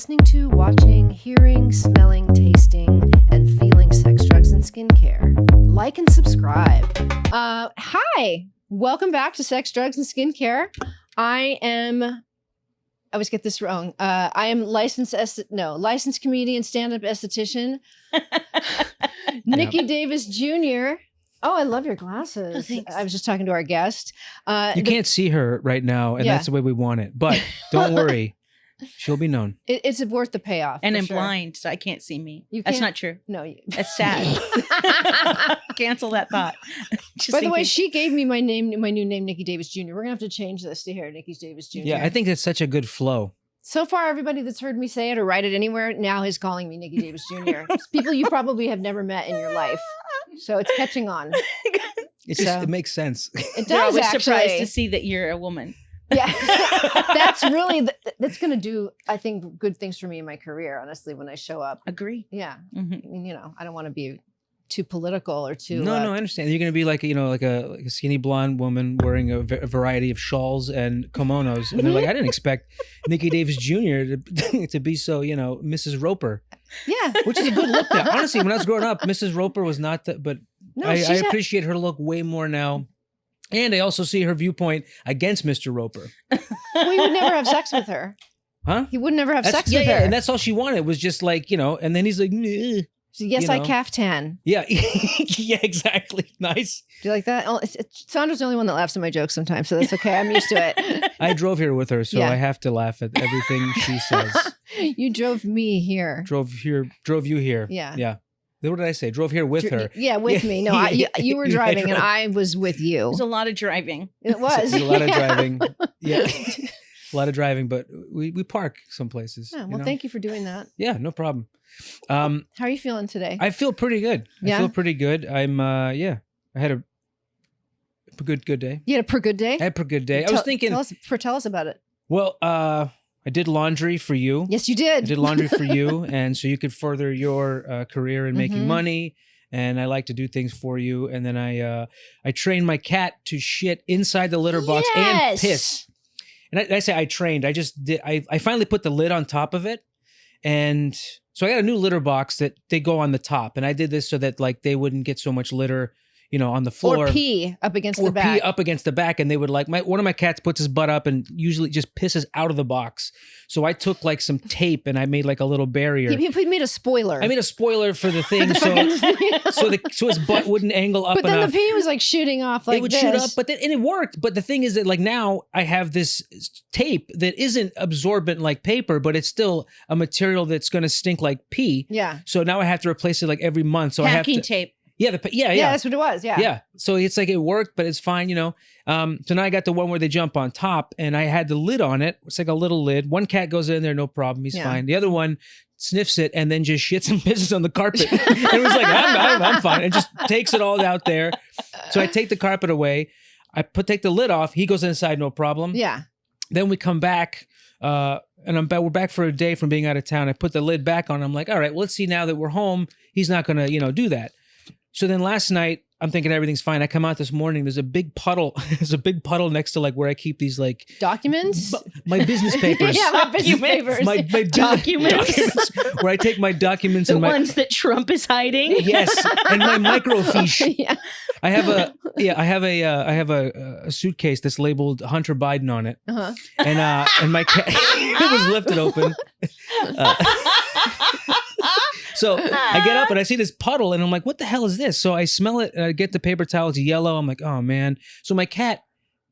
listening to, watching, hearing, smelling, tasting, and feeling sex, drugs, and skincare. Like and subscribe. Hi. Welcome back to Sex, Drugs, and Skincare. I always get this wrong. I am licensed comedian, stand-up esthetician, Nikki Davis Jr. Oh, I love your glasses. Oh, I was just talking to our guest. You can't see her right now, and that's the way we want it. But don't worry. She'll be known. It's worth the payoff. And I'm sure. blind, so I can't see me. You That's can't- not true. No. That's sad. Cancel that thought. Just By the way, thinking. she gave me my new name, Nikki Davis Jr. We're going to have to change this to here, Nikki Davis Jr. Yeah, I think that's such a good flow. So far, everybody that's heard me say it or write it anywhere now is calling me Nikki Davis Jr. It's people you probably have never met in your life. So it's catching on. It makes sense. It They're does always actually. surprised to see that you're a woman. Yeah, that's really that's going to do, I think, good things for me in my career. Honestly, when I show up, Agree. yeah, Mhm. I mean, I don't want to be too political or too. No, I understand. You're going to be like a skinny blonde woman wearing a variety of shawls and kimonos, and they're like, I didn't expect Nikki Davis Jr. to be so, Mrs. Roper. Yeah, Which is a good look now. Honestly, when I was growing up, Mrs. Roper was not that, but no, I appreciate her look way more now. And I also see her viewpoint against Mr. Roper. Well, you would never have sex with her. Huh? He would never have sex yeah, with her. Yeah, and that's all she wanted was just like, and then he's like, "Nah." So yes, I caftan. Yeah, yeah, exactly. Nice. Do you like that? Oh, Sandra's the only one that laughs at my jokes sometimes, so that's okay. I'm used to it. I drove here with her, so Yeah. I have to laugh at everything she says. You drove me here. Drove you here. Yeah. Yeah. What did I say? Drove here with her. Yeah, with me. No, you were driving and I was with you. There's a lot of driving. It was. There's a lot of driving. Yeah. A lot of driving, but we park some places. Yeah, well, thank you for doing that. Yeah, no problem. How are you feeling today? I feel pretty good. Yeah? I feel pretty good. I'm I had a good day. You had a pretty good day? I had a pretty good day. I was thinking Tell us about it. well, I did laundry for you. Yes, you I did. did laundry for you, and so you could further your career in making money. And I like to do things for you. And then I trained my cat to shit inside the litter box and piss. And I say I trained. I just did. I finally put the lid on top of it, and so I got a new litter box that they go on the top. And I did this so that like they wouldn't get so much litter, on the floor. Or pee up against the Or back. pee up against the back, and they would like one of my cats puts his butt up and usually just pisses out of the box. So I took like some tape and I made like a little barrier. He made a spoiler. I made a spoiler for the thing, so his butt wouldn't angle up but then enough. the pee was like shooting off like it would this. shoot up, and it worked. But the thing is that like now I have this tape that isn't absorbent like paper, but it's still a material that's going to stink like pee. Yeah. So now I have to replace it like every month. So I have Packing to. tape. Yeah, yeah. That's what it was. Yeah. Yeah. So it's like it worked, but it's fine, So now I got the one where they jump on top, and I had the lid on it. It's like a little lid. One cat goes in there, no problem. He's fine. The other one sniffs it and then just shits and pisses on the carpet. And it was like, I'm fine. And just takes it all out there. So I take the carpet away. Take the lid off. He goes inside, no problem. Yeah. Then we come back, and we're back for a day from being out of town. I put the lid back on. I'm like, all right, well, let's see now that we're home. He's not going to, do that. So then last night, I'm thinking everything's fine. I come out this morning. There's a big puddle. There's a big puddle next to like where I keep these like Documents? my business papers. Yeah, my business papers. My Documents. where I take my documents The and my ones that Trump is hiding. yes, and my microfiche. Yeah. I have a suitcase that's labeled Hunter Biden on it, Uh-huh. and my cat it was lifted open. So I get up and I see this puddle and I'm like, what the hell is this? So I smell it and I get the paper towel. It's yellow. I'm like, oh man. So my cat,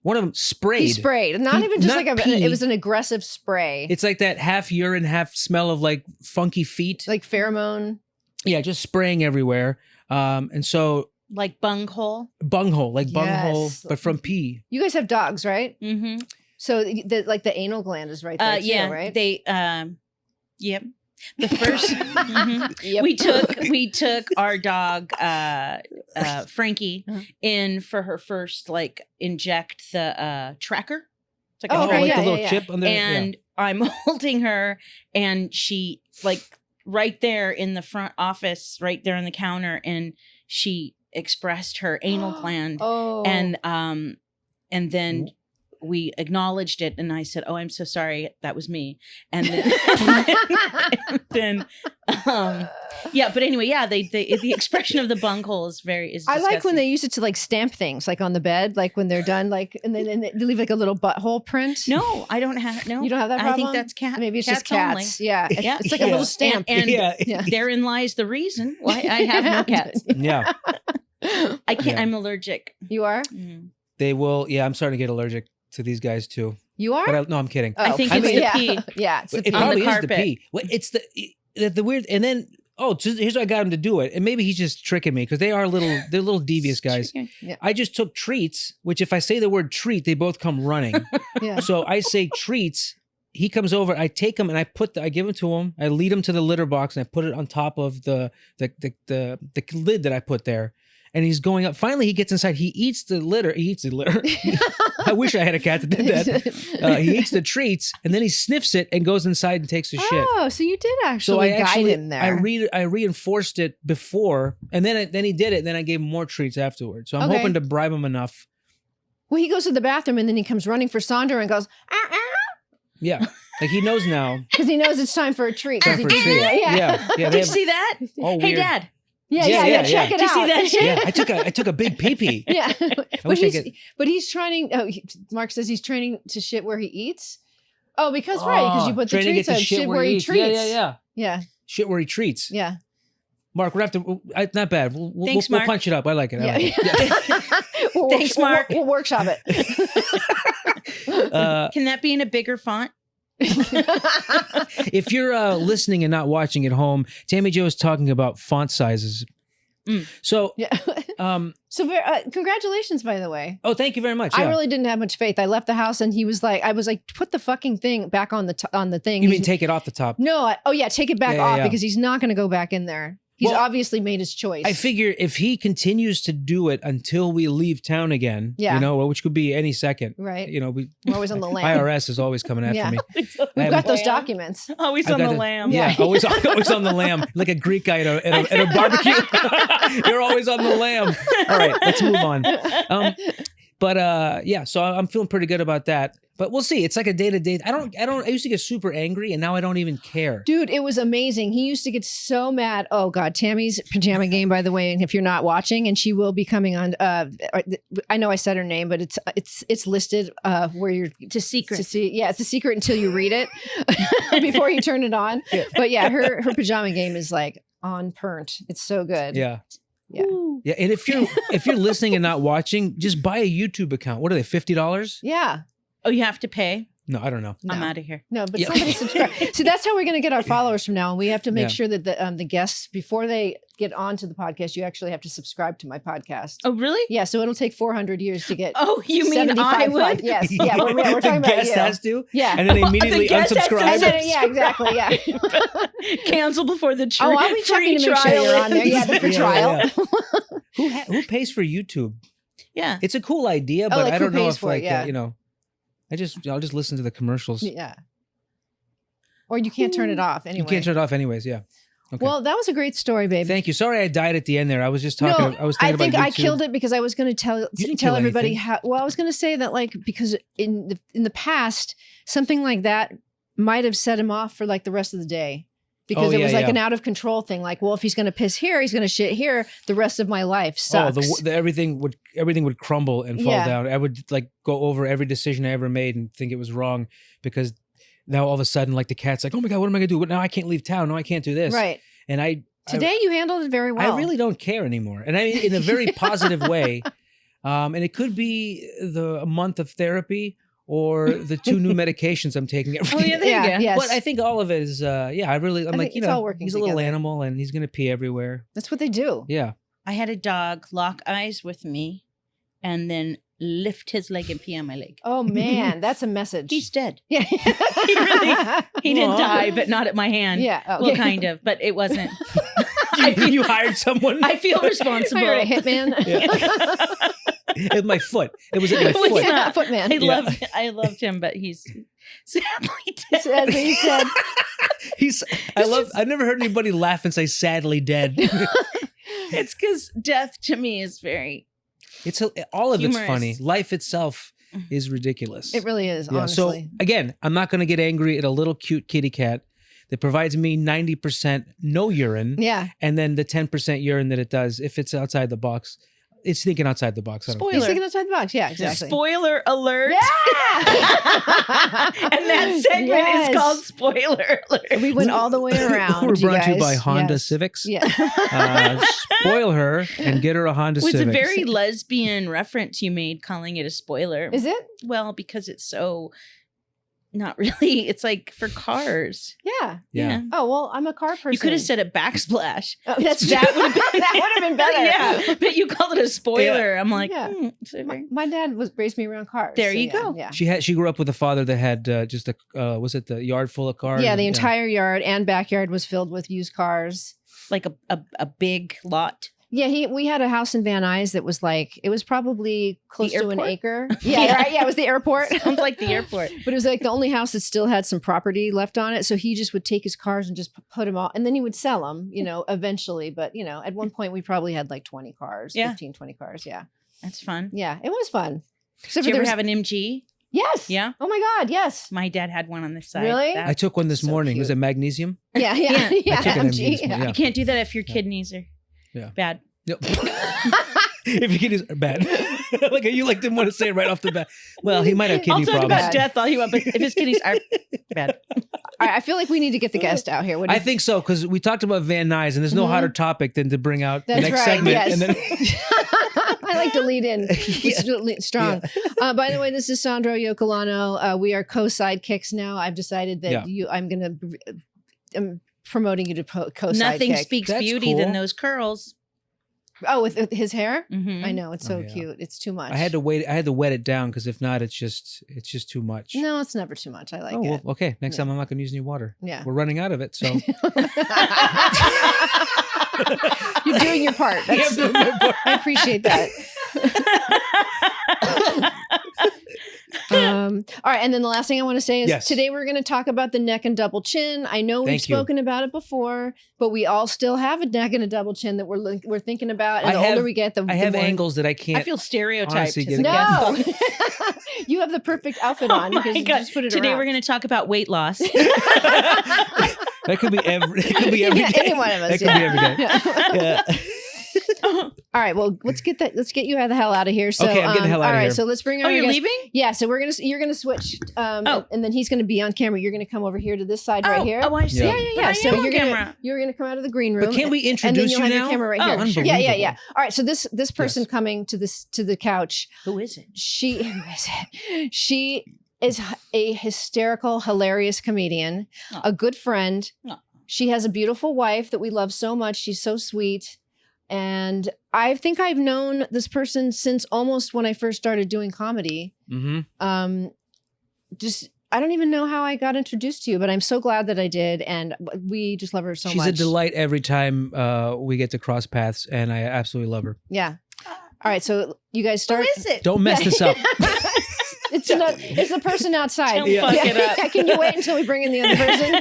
one of them sprayed. He sprayed. Not even just not like pee. it was an aggressive spray. It's like that half urine, half smell of like funky feet. Like pheromone. Yeah, just spraying everywhere. And so Like bunghole. bunghole, Yes. but from pee. You guys have dogs, right? Mm-hmm. So the anal gland is right there too, right? They yep. The first Yep. we took our dog Frankie Uh-huh. in for her first like inject the tracker. It's like Oh, a okay, like yeah, the little yeah. chip under and I'm holding her and she like right there in the front office, right there on the counter, and she expressed her anal gland Oh. and then we acknowledged it, and I said, "Oh, I'm so sorry, that was me." And then, yeah. But anyway, yeah, the expression of the bunghole is I disgusting. like when they use it to like stamp things, like on the bed, like when they're done, like and then they leave like a little butthole print. No, I don't have no. You don't have that problem? I think that's cat. Maybe it's just cats. only. Yeah. Yeah. It's like a little stamp. And Yeah. therein lies the reason why I have no cats. Yeah. I can't. Yeah. I'm allergic. You are? Mm. They will. Yeah, I'm starting to get allergic to these guys too. You are? But no, I'm kidding. I think I it's mean, the yeah. pee. Yeah. It's the It pee. On the probably is the carpet. pee. Well, it's the weird. And then so here's what I got him to do it, and maybe he's just tricking me because they're little devious guys. I just took treats, which if I say the word treat, they both come running. Yeah. So I say treats. He comes over. I take him and I give him to him. I lead him to the litter box and I put it on top of the lid that I put there. And he's going up. Finally, he gets inside. He eats the litter. I wish I had a cat that did that. He eats the treats and then he sniffs it and goes inside and takes a shit. Oh, so you did So actually guide him there. I reinforced it before, and then he did it. Then I gave him more treats afterwards. So I'm Okay. hoping to bribe him enough. Well, he goes to the bathroom and then he comes running for Sandro and goes, Yeah, like he knows now. because he knows it's time for a treat. 'cause Time he for a did treat. that. Yeah. Did They you have see that? all Hey, weird. Dad. Yeah, Yeah, check yeah. it Did you out. see that shit? Yeah, I took a big pee. Yeah. wish I could- But he's training. Oh, Mark says he's training to shit where he eats. Oh, because because you put the Training treats it to on shit where he eats. treats. Yeah. Yeah. Shit where he treats. Yeah. Mark, we'll have to. Not bad. Thanks, We'll Mark. punch it up. I like it. I Yeah. like it. We'll Thanks, Mark. We'll workshop it. Can that be in a bigger font? If you're listening and not watching at home, Tammy Jo is talking about font sizes. So, Yeah. So congratulations, by the way. oh, thank you very much. I Yeah. really didn't have much faith. I left the house and he was like, I was like, put the fucking thing back on the thing. You mean take it off the top? No. Take it back Yeah, off yeah. because he's not going to go back in there. He's Well, obviously made his choice. I figure if he continues to do it until we leave town again, Yeah. which could be any second. Right. We're always on the lamb. IRS is always coming after Yeah. me. We've got those Lamb. documents. Always I've on got the to- lamb. Yeah, always on the lamb, like a Greek guy at a barbecue. You're always on the lamb. All right, let's move on. So I'm feeling pretty good about that. But we'll see. It's like a day-to-day. I used to get super angry, and now I don't even care. Dude, it was amazing. He used to get so mad. Oh God, Tammy's pajama game, by the way. And if you're not watching, and she will be coming on. I know I said her name, but it's listed where you're It's a secret. to see. Yeah, it's a secret until you read it before you turn it on. Yeah. But yeah, her pajama game is like on pernt. It's so good. Yeah. Yeah. Ooh. Yeah. And if you're listening and not watching, just buy a YouTube account. What are they? $50? Yeah. Oh, you have to pay? No, I don't know. I'm No. out of here. No, but Yeah. somebody subscribe. See, that's how we're going to get our followers from now on. We have to make Yeah. sure that the guests, before they get onto the podcast, you actually have to subscribe to my podcast. Oh, really? Yeah, so it'll take 400 years to get. Oh, you mean 75 I would? Yes, yeah, we're talking the about guest you. has to, Yeah. and then they immediately The guest has to unsubscribe. And then, yeah, exactly, yeah. Cancel before the Oh, I'll be checking to make sure you're on there. Yeah, the free Yeah, trial. yeah. Who pays for YouTube? Yeah. It's a cool idea, but like I who don't know pays if for it, yeah. I'll just listen to the commercials. Yeah. Or you can't turn it off anyway. You can't turn it off anyways. Yeah. Okay. Well, that was a great story, babe. Thank you. Sorry, I died at the end there. I was just talking. No, I was I thinking think about I YouTube. killed it because I was going to didn't tell kill everybody anything. how. Well, I was going to say that like because in the past something like that might have set him off for like the rest of the day because it yeah, was like yeah. an out of control thing. Like, well, if he's going to piss here, he's going to shit here. The rest of my life sucks. Oh, everything would crumble and fall Yeah. down. I would like go over every decision I ever made and think it was wrong because now all of a sudden, like the cat's like, oh my God, what am I gonna do? Now I can't leave town. No, I can't do this. Right. And Today you handled it very well. I really don't care anymore, and I mean in a very positive way. And it could be a month of therapy or the 2 new medications I'm taking every Oh, yeah, there you go. Yes. But I think all of it is, I'm I like, think it's all working he's a little together. animal and he's going to pee everywhere. That's what they do. Yeah. I had a dog lock eyes with me and then lift his leg and pee on my leg. Oh man, that's a message. He's dead. yeah. He didn't Aw. die, but not at my hand. Yeah. Oh, Well, yeah. kind of, but it wasn't. You hired someone? I feel responsible. Hired a hitman. At my foot. It was at my It was foot. not. Footman. I loved him, but he's sadly dead. As he said. I've never heard anybody laugh and say sadly dead. It's because death to me is very All of it's Humorous. funny. Life itself is ridiculous. It really is, Yeah. So honestly. again, I'm not going to get angry at a little cute kitty cat that provides me 90% no urine, Yeah. and then the 10% urine that it does if it's outside the box. It's thinking outside the box. I don't care. He's Spoiler. thinking outside the box. Yeah, exactly. Spoiler alert. Yeah! And that segment Yes. is called Spoiler Alert. We went all the way around. We're you brought to you by guys. Honda Yes. Civics. Yeah. Spoil her and get her a Honda Well, it's Civic. a very lesbian reference you made calling it a spoiler. Is it? Well, because it's so not really. It's like for cars. Yeah. Yeah. Oh, well, I'm a car person. You could have said a backsplash. Oh, that would have been better. Yeah, but you called it a spoiler. I'm like, Yeah. it's a very- My dad raised me around cars. There so you yeah, go. Yeah. She grew up with a father that had just was it the yard full of cars? Yeah, the entire yard and backyard was filled with used cars. like a big lot. Yeah, we had a house in Van Nuys that was like, it was probably close to an airport? acre. Yeah, Yeah. right. Yeah, it was the airport. Sounds like the airport. But it was like the only house that still had some property left on it. So he just would take his cars and just put them all, and then he would sell them, eventually. But, at one point we probably had like 20 cars, Yeah. 15, 20 cars. Yeah. That's fun. Yeah, it was fun. Except Did you for ever there have an MG? Yes. Yeah. Oh my God, yes. My dad had one on the side. Really? I took one this So morning. cute. Was it magnesium? Yeah, yeah, yeah. I took an MG, MG this morning, yeah. You can't do that if your kidneys are bad. Yep. If your kidneys are bad. Like you didn't want to say it right off the bat. Well, he might have kidney I'll talk problems. about death all you want, but if his kidneys are bad. All right, I feel like we need to get the guest out here. What do I you think so, because we talked about Van Nuys, and there's no Mhm. hotter topic than to bring out That's the next right, segment. yes. And then I like to lead in strong. By the way, this is Sandro Yocolano. We are co-sidekicks now. I've decided that I'm promoting you to co-sidekick. Nothing speaks That's beauty cool. than those curls. Oh, with his hair? Mhm. I know, it's so Oh, yeah. cute. It's too much. I had to wait. I had to wet it down, because if not, it's just too much. No, it's never too much. I like Oh, it. well, okay. Next Yeah. time I'm not going to use any water. Yeah. We're running out of it, so. You're doing your part. That's, I appreciate that. All right, and then the last thing I want to say is Yes. today we're going to talk about the neck and double chin. I know we've Thank you. spoken about it before, but we all still have a neck and a double chin that we're thinking about. And I the have- older we get, the I have more... angles that I can't. I feel stereotyped. honestly as get a it. guest. No, you have the perfect outfit Oh on because my you God. just put it Today around. we're going to talk about weight loss. That could be every. It could be every Yeah, day. any one of us, That could be every day. Yeah. Yeah. All right, well, let's get you the hell out of here. So, Okay, I'm getting the hell out all of right, here. so let's bring Oh, our you're guest. leaving? Yeah, so you're gonna switch, and then he's gonna be on camera. You're gonna come over here to this side right here. Oh, I see. Yeah. Yeah. But So I am on you're camera. gonna come out of the green room. But can we and then introduce you'll you have now? your camera right Oh, here. unbelievable. Yeah. All right, so this person Yes. coming to the couch. Who is it? She is a hysterical, hilarious comedian, Oh. a good friend. Oh. She has a beautiful wife that we love so much. She's so sweet. And I think I've known this person since almost when I first started doing comedy. Mm-hmm. I don't even know how I got introduced to you, but I'm so glad that I did. And we just love her so She's much. a delight every time we get to cross paths, and I absolutely love her. Yeah. All right. So you guys Who start. is it? Don't mess this up. It's the person outside. Don't fuck it up. Can you wait until we bring in the other person?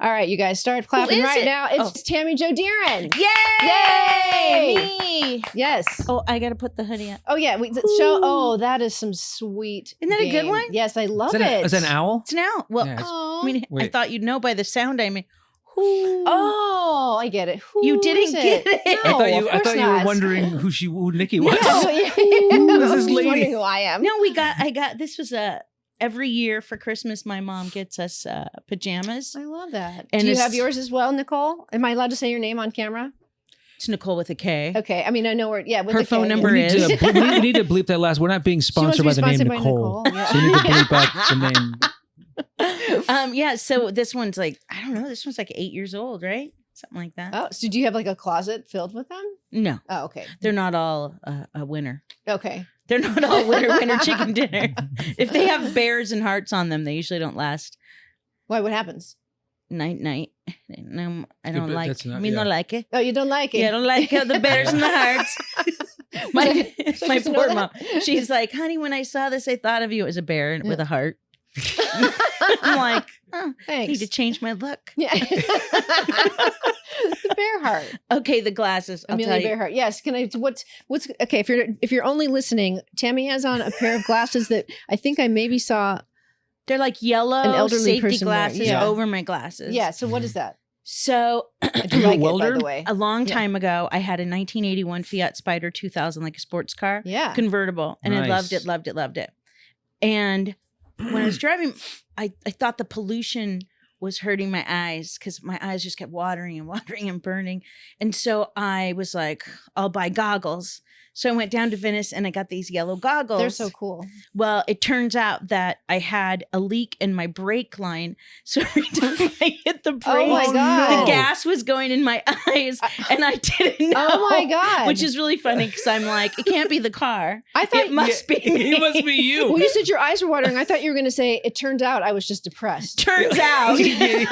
All right, you guys start clapping is right it? now. It's Tammy Jo Dearen. Yay! Yay! Me. Yes. Oh, I got to put the hoodie on. Oh yeah. Show. Oh, that is some sweet. Isn't that a good game. one? Yes, I love Is that, it. is that an owl? It's now. Well, Yeah, it's- Aw. I mean, I Wait. thought you'd know by the sound. I mean, who? Oh, I get it. Who You didn't is get it. No, I of thought course you were not. wondering who Nikki No, was. who is this lady? Wondering who I am. No, I got. This was every year for Christmas. My mom gets us pajamas. I love that. And Do you it's- have yours as well, Nicole? Am I allowed to say your name on camera? It's Nicole with a K. Okay. I mean, I know where. Yeah. With Her the phone K. number We need, is- to, we need to bleep that last. We're not being wants to sponsored be by the name sponsored by Nicole. Nicole, yeah. So we need to bleep out the name. Yeah. So this one's like, I don't know. This one's like 8 years old, right? Something like that. Oh, so do you have like a closet filled with them? No, Oh, okay. they're not all a winner. Okay. They're not all winner chicken dinner. If they have bears and hearts on them, they usually don't last Why? What happens? night. No, I Yeah, don't but like. that's not- Me yeah. not like it. Oh, you don't like it? Yeah, I don't like the bears and the hearts. My So my just know poor that? mom. She's like, honey, when I saw this, I thought of you as a bear with a heart. I'm like, oh, I Thanks. need to change my look. Yeah. The bear heart. Okay, the glasses. I'll Amelia tell you. Bearhart. Yes. Can I? What's okay? If you're only listening, Tammy has on a pair of glasses that I think I maybe saw. They're like yellow An elderly safety person wearing, glasses yeah. over my glasses. Yeah. So what is that? So I do You a like it, by welder? the way. a long Yeah. time ago, I had a 1981 Fiat Spider 2000, like a sports car, Yeah. convertible, and I loved Nice. it, loved it, loved it. And when I was driving, I thought the pollution was hurting my eyes because my eyes just kept watering and burning. And so I was like, I'll buy goggles. So I went down to Venice and I got these yellow goggles. They're so cool. Well, it turns out that I had a leak in my brake line. So every time I hit the brakes, Oh my God. the gas was going in my eyes and I didn't know. Oh my God. Which is really funny because I'm like, it can't be the car. I thought It must be me. It must be you. Well, you said your eyes were watering. I thought you were going to say, it turns out I was just depressed. Turns out. Yeah.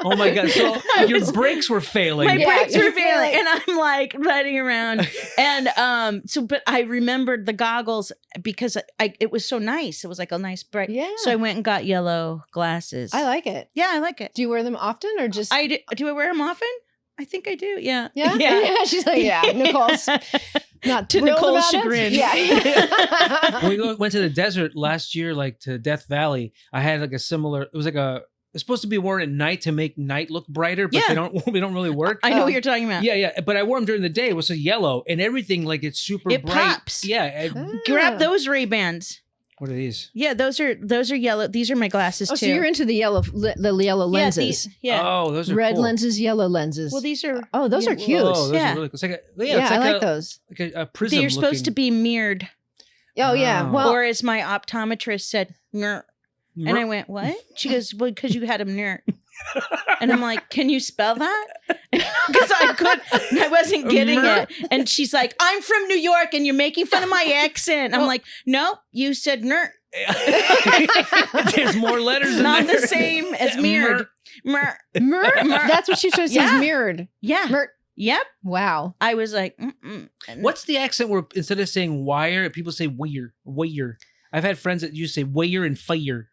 Oh my God. So your brakes were failing. My Yeah, brakes were you're failing, failing. and I'm like riding around, and but I remembered the goggles because it was so nice. It was like a nice bright. Yeah. So I went and got yellow glasses. I like it. Yeah, I like it. Do you wear them often or just? Do I wear them often? I think I do. Yeah. Yeah. Yeah. She's like, yeah. Nicole's not To thrilled Nicole's about chagrin. It. Yeah. When we went to the desert last year, like to Death Valley, I had like a similar. It was like it's supposed to be worn at night to make night look brighter, but Yeah. they don't really work. I know Oh. what you're talking about. Yeah. But I wore them during the day. It was a yellow, and everything like it's super It bright. pops. Yeah. Grab those Ray-Bans. What are these? Yeah, those are yellow. These are my glasses Oh, too. so you're into the yellow lenses. Yeah, these, yeah. Oh, those are Red cool. lenses, yellow lenses. Well, these are. Oh, those are cute. Oh, those Yeah. are really cool. It's like yeah, it's I like like those. like a prism. They're supposed to be mirrored, Oh, yeah. Oh. Well, or as my optometrist said, "Ner." And I went, "What?" She goes, "Well, because you had them near." And I'm like, "Can you spell that?" Because I wasn't getting it. And she's like, "I'm from New York, and you're making fun of my accent." I'm like, "No, you said nerd. There's more letters. Not in there. the same as mirrored." Mer. That's what she says. Yeah. Mirrored. Yeah. Mir- Yep. Wow. I was like, mm-mm. And What's the accent where instead of saying wire, people say wayer? I've had friends that used to say wayer and fire.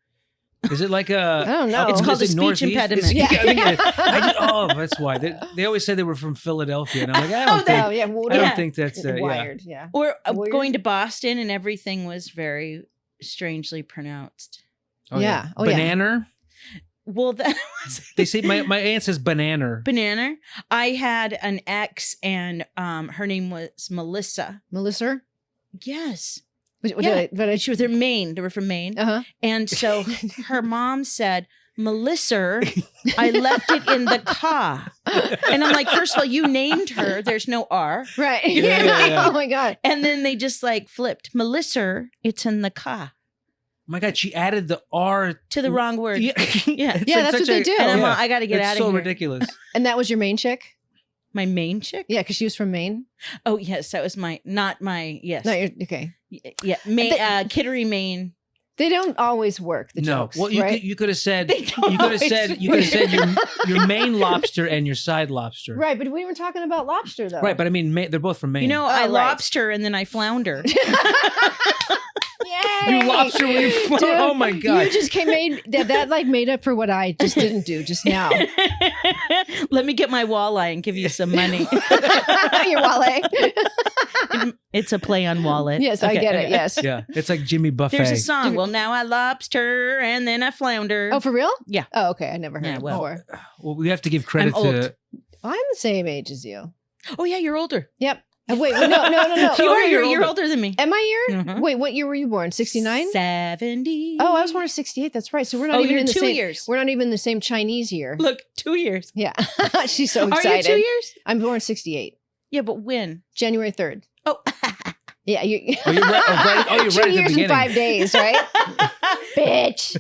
Is it like I a? don't know. It's called a is it speech Northeast? impediment. It's- Yeah. I think it is. That's why. They always say they were from Philadelphia, and I'm like, I don't Oh, think. yeah. Well, I yeah. don't think that's yeah. wired. Yeah. Or Weird. going to Boston and everything was very strangely pronounced. Oh, Yeah. Oh, yeah. Banana. Well, that was They say my aunt says banana. banana. I had an ex, and her name was Melissa. Melissa? Yes, Yeah. she was from Maine. They were from Maine, Uh-huh. and so her mom said, "Melissa, I left it in the car." And I'm like, first of all, you named her. There's no R. Right. Yeah. Oh, my God. And then they just like flipped. Melissa, it's in the car. Oh my God, she added the R To the wrong word. Yeah, Yeah. It's Yeah, like that's such what they do. And I'm Yeah. like, I got to get It's out of so here. ridiculous. And that was your main chick? My main chick? Yeah, because she was from Maine. Oh, yes. That was yes. No, you're okay. Yeah. Kittery, Maine. They don't always work. The No, jokes, well, you right? you could have said They don't you could have always said your main lobster and your side lobster. Right, but we were talking about lobster though. Right, but I mean, they're both from Maine. You know, Oh, I right. lobster and then I flounder. Yay! you lobster when you Dude, oh my God. You just made that like made up for what I just didn't do just now. Let me get my walleye and give you some money. Your wallet. It's a play on wallet. Yes, I Okay, get it. okay. Yes. Yeah, it's like Jimmy Buffet. There's a song. Well, now I lobster and then I flounder. Oh, for real? Yeah. Oh, okay. I never heard Yeah, it well. before. Well, we have to give credit I'm to. old. I'm the same age as you. Oh, yeah, you're older. Yep. Oh, wait, no. You're older than me. Am I here? Mhm. Wait, what year were you born? 69? 70. Oh, I was born in 68. That's right. So we're not Oh, even you're in the 2 same years. We're not even in the same Chinese year. Look, 2 years. Yeah. She's so Are excited. you 2 years? I'm born 68. Yeah, but when? January 3rd. Oh, Yeah, you Oh, you're right. Oh, you're 2 right at the years and beginning. 5 days, right? Bitch.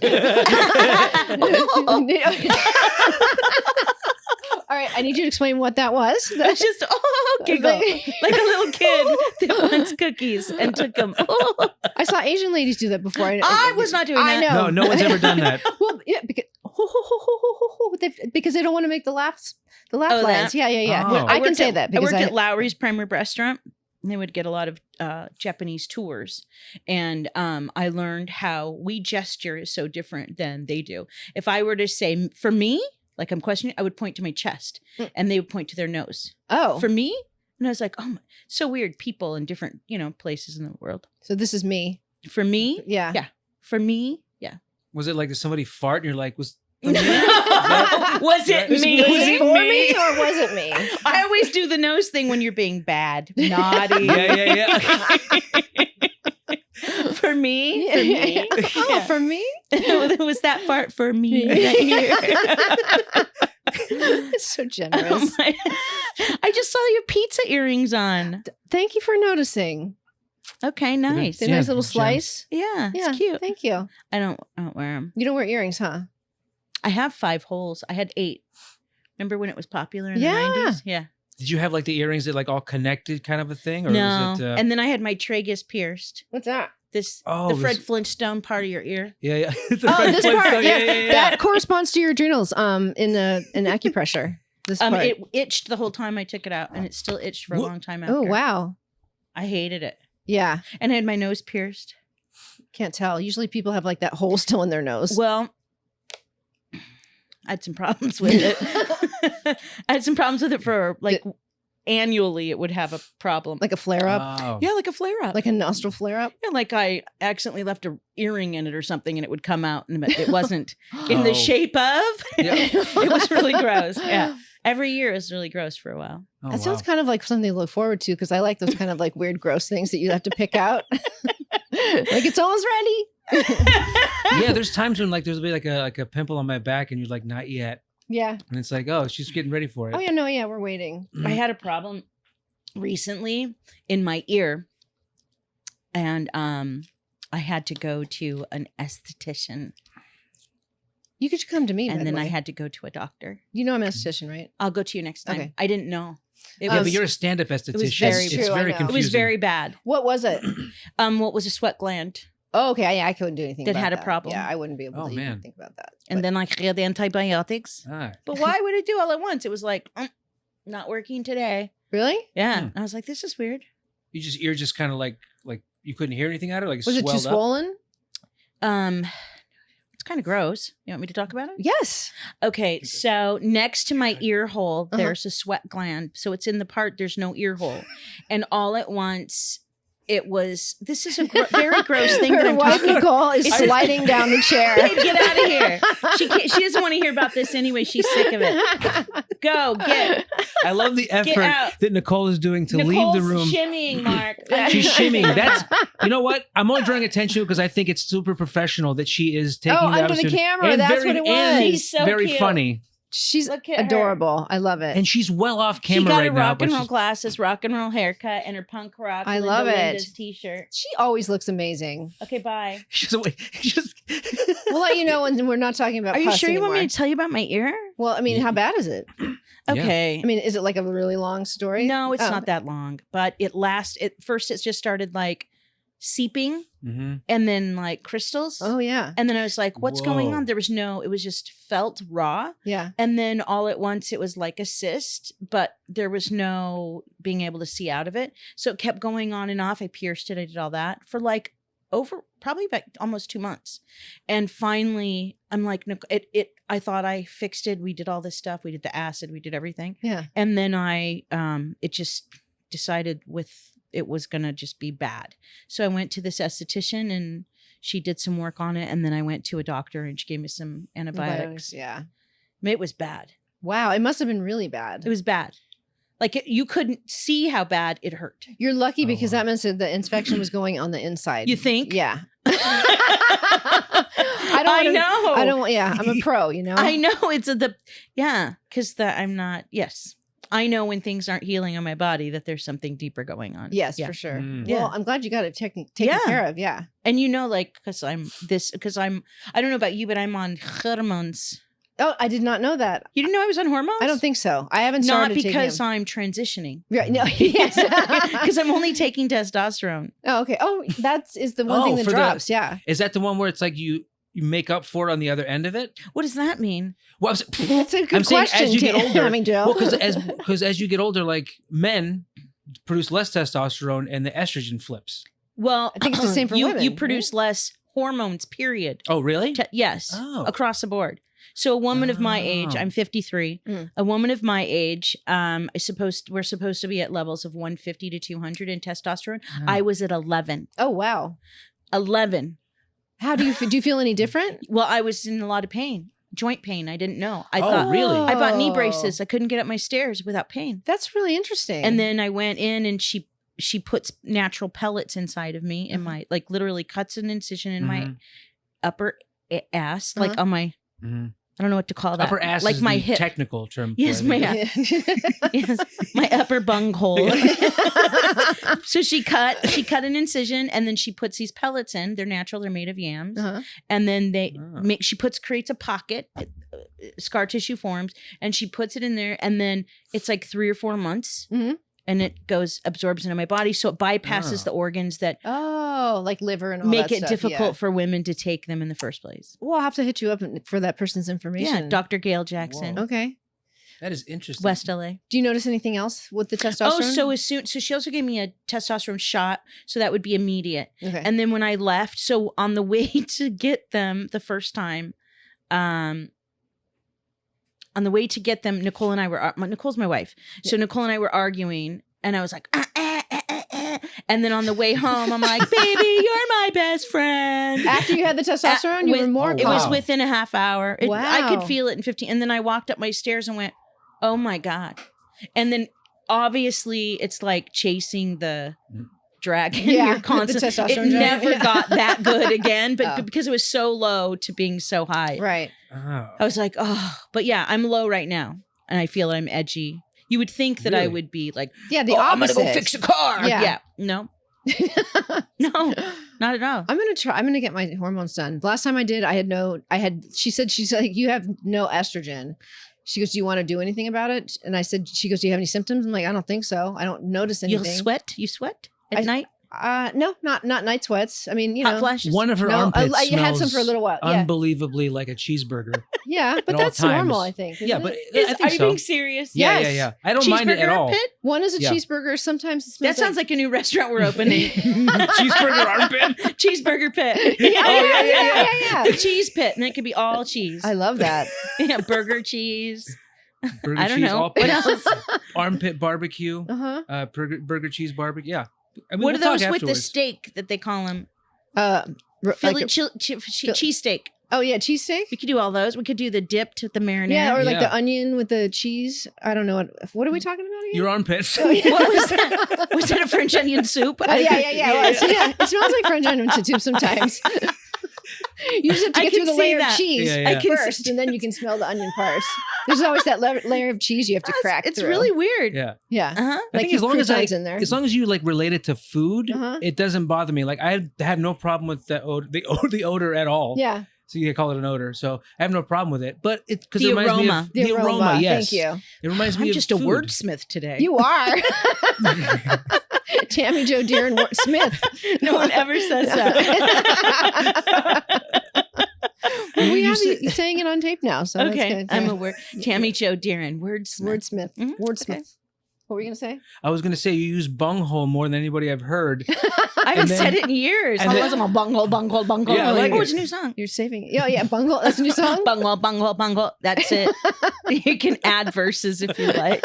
All right, I need you to explain what that was. that's just giggle like a little kid that wants cookies and took them. I saw Asian ladies do that before. I was not doing I that. know. No, no one's ever done that. Well, yeah, because they don't want to make the laugh Oh, lines. that? Yeah. Oh. Well, I can say that I because worked at Lowry's Prime Rib Restaurant. they would get a lot of Japanese tours. And I learned how we gesture is so different than they do. If I were to say, for me, like I'm questioning, I would point to my chest and they would point to their nose. Oh. For me? And I was like, oh, so weird. People in different, places in the world. So this is me. For me? Yeah. Yeah. For me? Yeah. Was it like, did somebody fart and you're like, was Was it me? Was it for me or was it me? I always do the nose thing when you're being bad. Naughty. Yeah. For me? For me? Oh, for me? Was that fart for me? It's so generous. I just saw your pizza earrings on. Thank you for noticing. Okay, nice. The nice little slice. Yeah, it's cute. Thank you. I don't wear them. You don't wear earrings, huh? I have 5 holes. I had 8. Remember when it was popular in the Yeah. 90s? Yeah. Did you have like the earrings that like all connected kind of a thing? Or No. was it, And then I had my tragus pierced. What's that? The Fred Flintstone part of your ear. Yeah. Oh, this part. Yeah. That corresponds to your adrenals. In acupressure. This part. It itched the whole time I took it out, and it still itched for a long time after. Oh wow. I hated it. Yeah. And I had my nose pierced. Can't tell. Usually people have like that hole still in their nose. Well, I had some problems with it. I had some problems with it for like annually. It would have a problem, like a flare up. Oh. Yeah, like a flare up, Like a nostril flare up. yeah, like I accidentally left a earring in it or something, and it would come out, and it wasn't in the shape of. Yeah. It was really gross. Yeah, every year is really gross for a while. Oh, That sounds kind of like something to look forward to because I like those kind of like weird, gross things that you have to pick out. Like it's almost ready. Yeah, there's times when like there's be like a pimple on my back and you're like, not yet. Yeah. And it's like, oh, she's getting ready for it. Oh yeah, no, yeah, we're waiting. I had a problem recently in my ear, and I had to go to an esthetician, You could come to me, and by then the I way. had to go to a doctor. You know I'm an esthetician, right? I'll go to you next time. Okay. I didn't know. It Yeah, was but you're a stand-up esthetician. very it's true, I very know. confusing. it was very bad. What was it? What was a sweat gland, Oh, okay. Yeah, I couldn't do anything That about had a that. problem. Yeah, I wouldn't be able Oh, to man. even think about that. and But- then I had antibiotics. Ah. But why would it do all at once? It was like not working today. Really? Yeah, Hmm. and I was like, this is weird. You're just kind of like you couldn't hear anything out of it? Like Was it too swelled up? swollen? It's kind of gross. You want me to talk about it? Yes. Okay, so next to my ear hole, Uh-huh. there's a sweat gland. So it's in the part there's no ear hole, and all at once, it was. This is a very gross thing that Her I'm wife talking. Nicole is sliding down the chair. Babe, get out of here. She doesn't want to hear about this anyway. She's sick of it. Go get. I love the Get effort out. that Nicole is doing to leave the Nicole's room. shimmying, Mark. She's shimmying. That's, you know what? I'm only drawing attention because I think it's super professional that she is taking Oh, that under the upstairs. camera. And That's very- what it and was. She's so very cute. funny. She's Look at her. adorable. I love it. And she's well off She camera got right her now. rock But and roll she's, glasses, rock and roll haircut, and her punk rock. I Linda love it. Linda's t-shirt. she always looks amazing. Okay, bye. she's just We'll let you know when we're not talking about Are you pus sure you want me anymore. to tell you about my ear? Well, I mean, how bad is it? Okay. I mean, is it like a really long story? No, it's Oh. not that long, but it first it just started like seeping Mhm. and then like crystals. Oh, yeah. And then I was like, what's going Whoa. on? It was just felt raw. Yeah. And then all at once it was like a cyst, but there was no being able to see out of it. So it kept going on and off. I pierced it. I did all that for like probably about almost 2 months. And finally I'm like, I thought I fixed it. We did all this stuff. We did the acid. We did everything. Yeah. And then it just decided it was going to just be bad. So I went to this esthetician and she did some work on it. And then I went to a doctor and she gave me some antibiotics. Yeah. It was bad. Wow. It must have been really bad. It was bad. Like you couldn't see how bad it hurt. You're lucky Oh, because wow. that means that the infection was going on the inside. You think? Yeah. I know. I don't. Yeah. I'm a pro. You know. I know. Because I'm not. Yes. I know when things aren't healing on my body that there's something deeper going on. Yes, Yeah. for sure. Mm. Well, Yeah. I'm glad you got it taken Yeah. care of. Yeah. And like, because I don't know about you, but I'm on hormones. Oh, I did not know that. You didn't know I was on hormones? I don't think so. I haven't Not started because taking I'm transitioning. them. Right. No. Yes. Because I'm only taking testosterone. Oh, okay. Oh, that is the one thing that for drops. Yeah. Is that the one where it's like you make up for it on the other end of it? What does that mean? Well, That's a good I'm saying question. as you get older, I mean, Joe. because as you get older, like men, produce less testosterone and the estrogen flips. Well, I think it's the same for women. You produce less hormones, period. Oh, really? Yes, across the board. So a woman of my age, I'm 53. A woman of my age, we're supposed to be at levels of 150 to 200 in testosterone. I was at 11. Oh, wow. 11. How do you do? You feel any different? Well, I was in a lot of pain, joint pain. I didn't know. I thought, really? I bought knee braces. I couldn't get up my stairs without pain. That's really interesting. And then I went in and she puts natural pellets inside of me in my, like literally cuts an incision in my upper ass, like on my, I don't know what to call that. Upper ass like is my the hip. technical term. Yes, yes, my upper bunghole. So she cut an incision and then she puts these pellets in. They're natural. They're made of yams. And then she creates a pocket, scar tissue forms, and she puts it in there. And then it's like 3 or 4 months. And it absorbs into my body, so it bypasses the organs that like liver and all make that it stuff, difficult for women to take them in the first place. Well, I'll have to hit you up for that person's information. Yeah, Dr. Gail Jackson. Whoa. Okay, that is interesting. West LA. Do you notice anything else with the testosterone? So she also gave me a testosterone shot, so that would be immediate. Okay. And then when I left, so on the way to get them the first time, on the way to get them, Nicole's my wife. So Nicole and I were arguing and I was like, and then on the way home, I'm like, baby, you're my best friend. After you had the testosterone, you were more. It was within a half hour. Wow. I could feel it in 15. And then I walked up my stairs and went, oh my God. And then obviously it's like chasing the dragon. You're constant. It never got that good again, but because it was so low to being so high. Right. I was like, oh, but yeah, I'm low right now. And I feel I'm edgy. You would think that I would be like, the opposite. I'm going to go fix a car. Yeah. No. No, not at all. I'm going to get my hormones done. The last time I did, she's like, you have no estrogen. She goes, do you want to do anything about it? And I said, she goes, do you have any symptoms? I'm like, I don't think so. I don't notice anything. You sweat at night? No, not night sweats. I mean, hot flashes. One of her armpits you had some for a little while. Unbelievably like a cheeseburger. Yeah, but that's normal, I think. Yeah, but are you being serious? Yeah. I don't mind it at all. Armpit? One is a cheeseburger. Sometimes it smells that sounds like a new restaurant we're opening. Cheeseburger armpit? Cheeseburger pit. Yeah. The cheese pit. And it could be all cheese. I love that. Yeah, burger cheese. Burger I don't cheese, know. all What else? Armpit barbecue. Burger cheese barbecue. Yeah. I mean, what are those with the steak that they call them? Philly cheese steak. Oh yeah, cheesesteak. We could do all those. We could do the dip to the marinara. Yeah, or like the onion with the cheese. I don't know what are we talking about again? Your armpits. Oh, yeah. What was that? Was that a French onion soup? Yeah. It smells like French onion soup sometimes. You just have to get through the layer of cheese first, and then you can smell the onion parts. There's always that layer of cheese you have to crack. It's through. really weird. Yeah. I think as long as you like relate it to food, it doesn't bother me. Like I have no problem with the odor at all. Yeah. So you call it an odor. So I have no problem with it. But it's because the it reminds aroma. me of the aroma. Yes. Thank you. It reminds me I'm of just food. a wordsmith today. You are. Tammy Jo Dearen Smith. No one ever says that. We have you saying it on tape now. So okay, that's good. I'm a word. Tammy Jo Dearen, wordsmith. Wordsmith. Wordsmith. Okay. What were you going to say? I was going to say you use bunghole more than anybody I've heard. I haven't said it in years. I wasn't a bunghole. Yeah, I like it's a new song. You're saving it. Yeah, bungle. That's a new song? bungle. That's it. You can add verses if you like.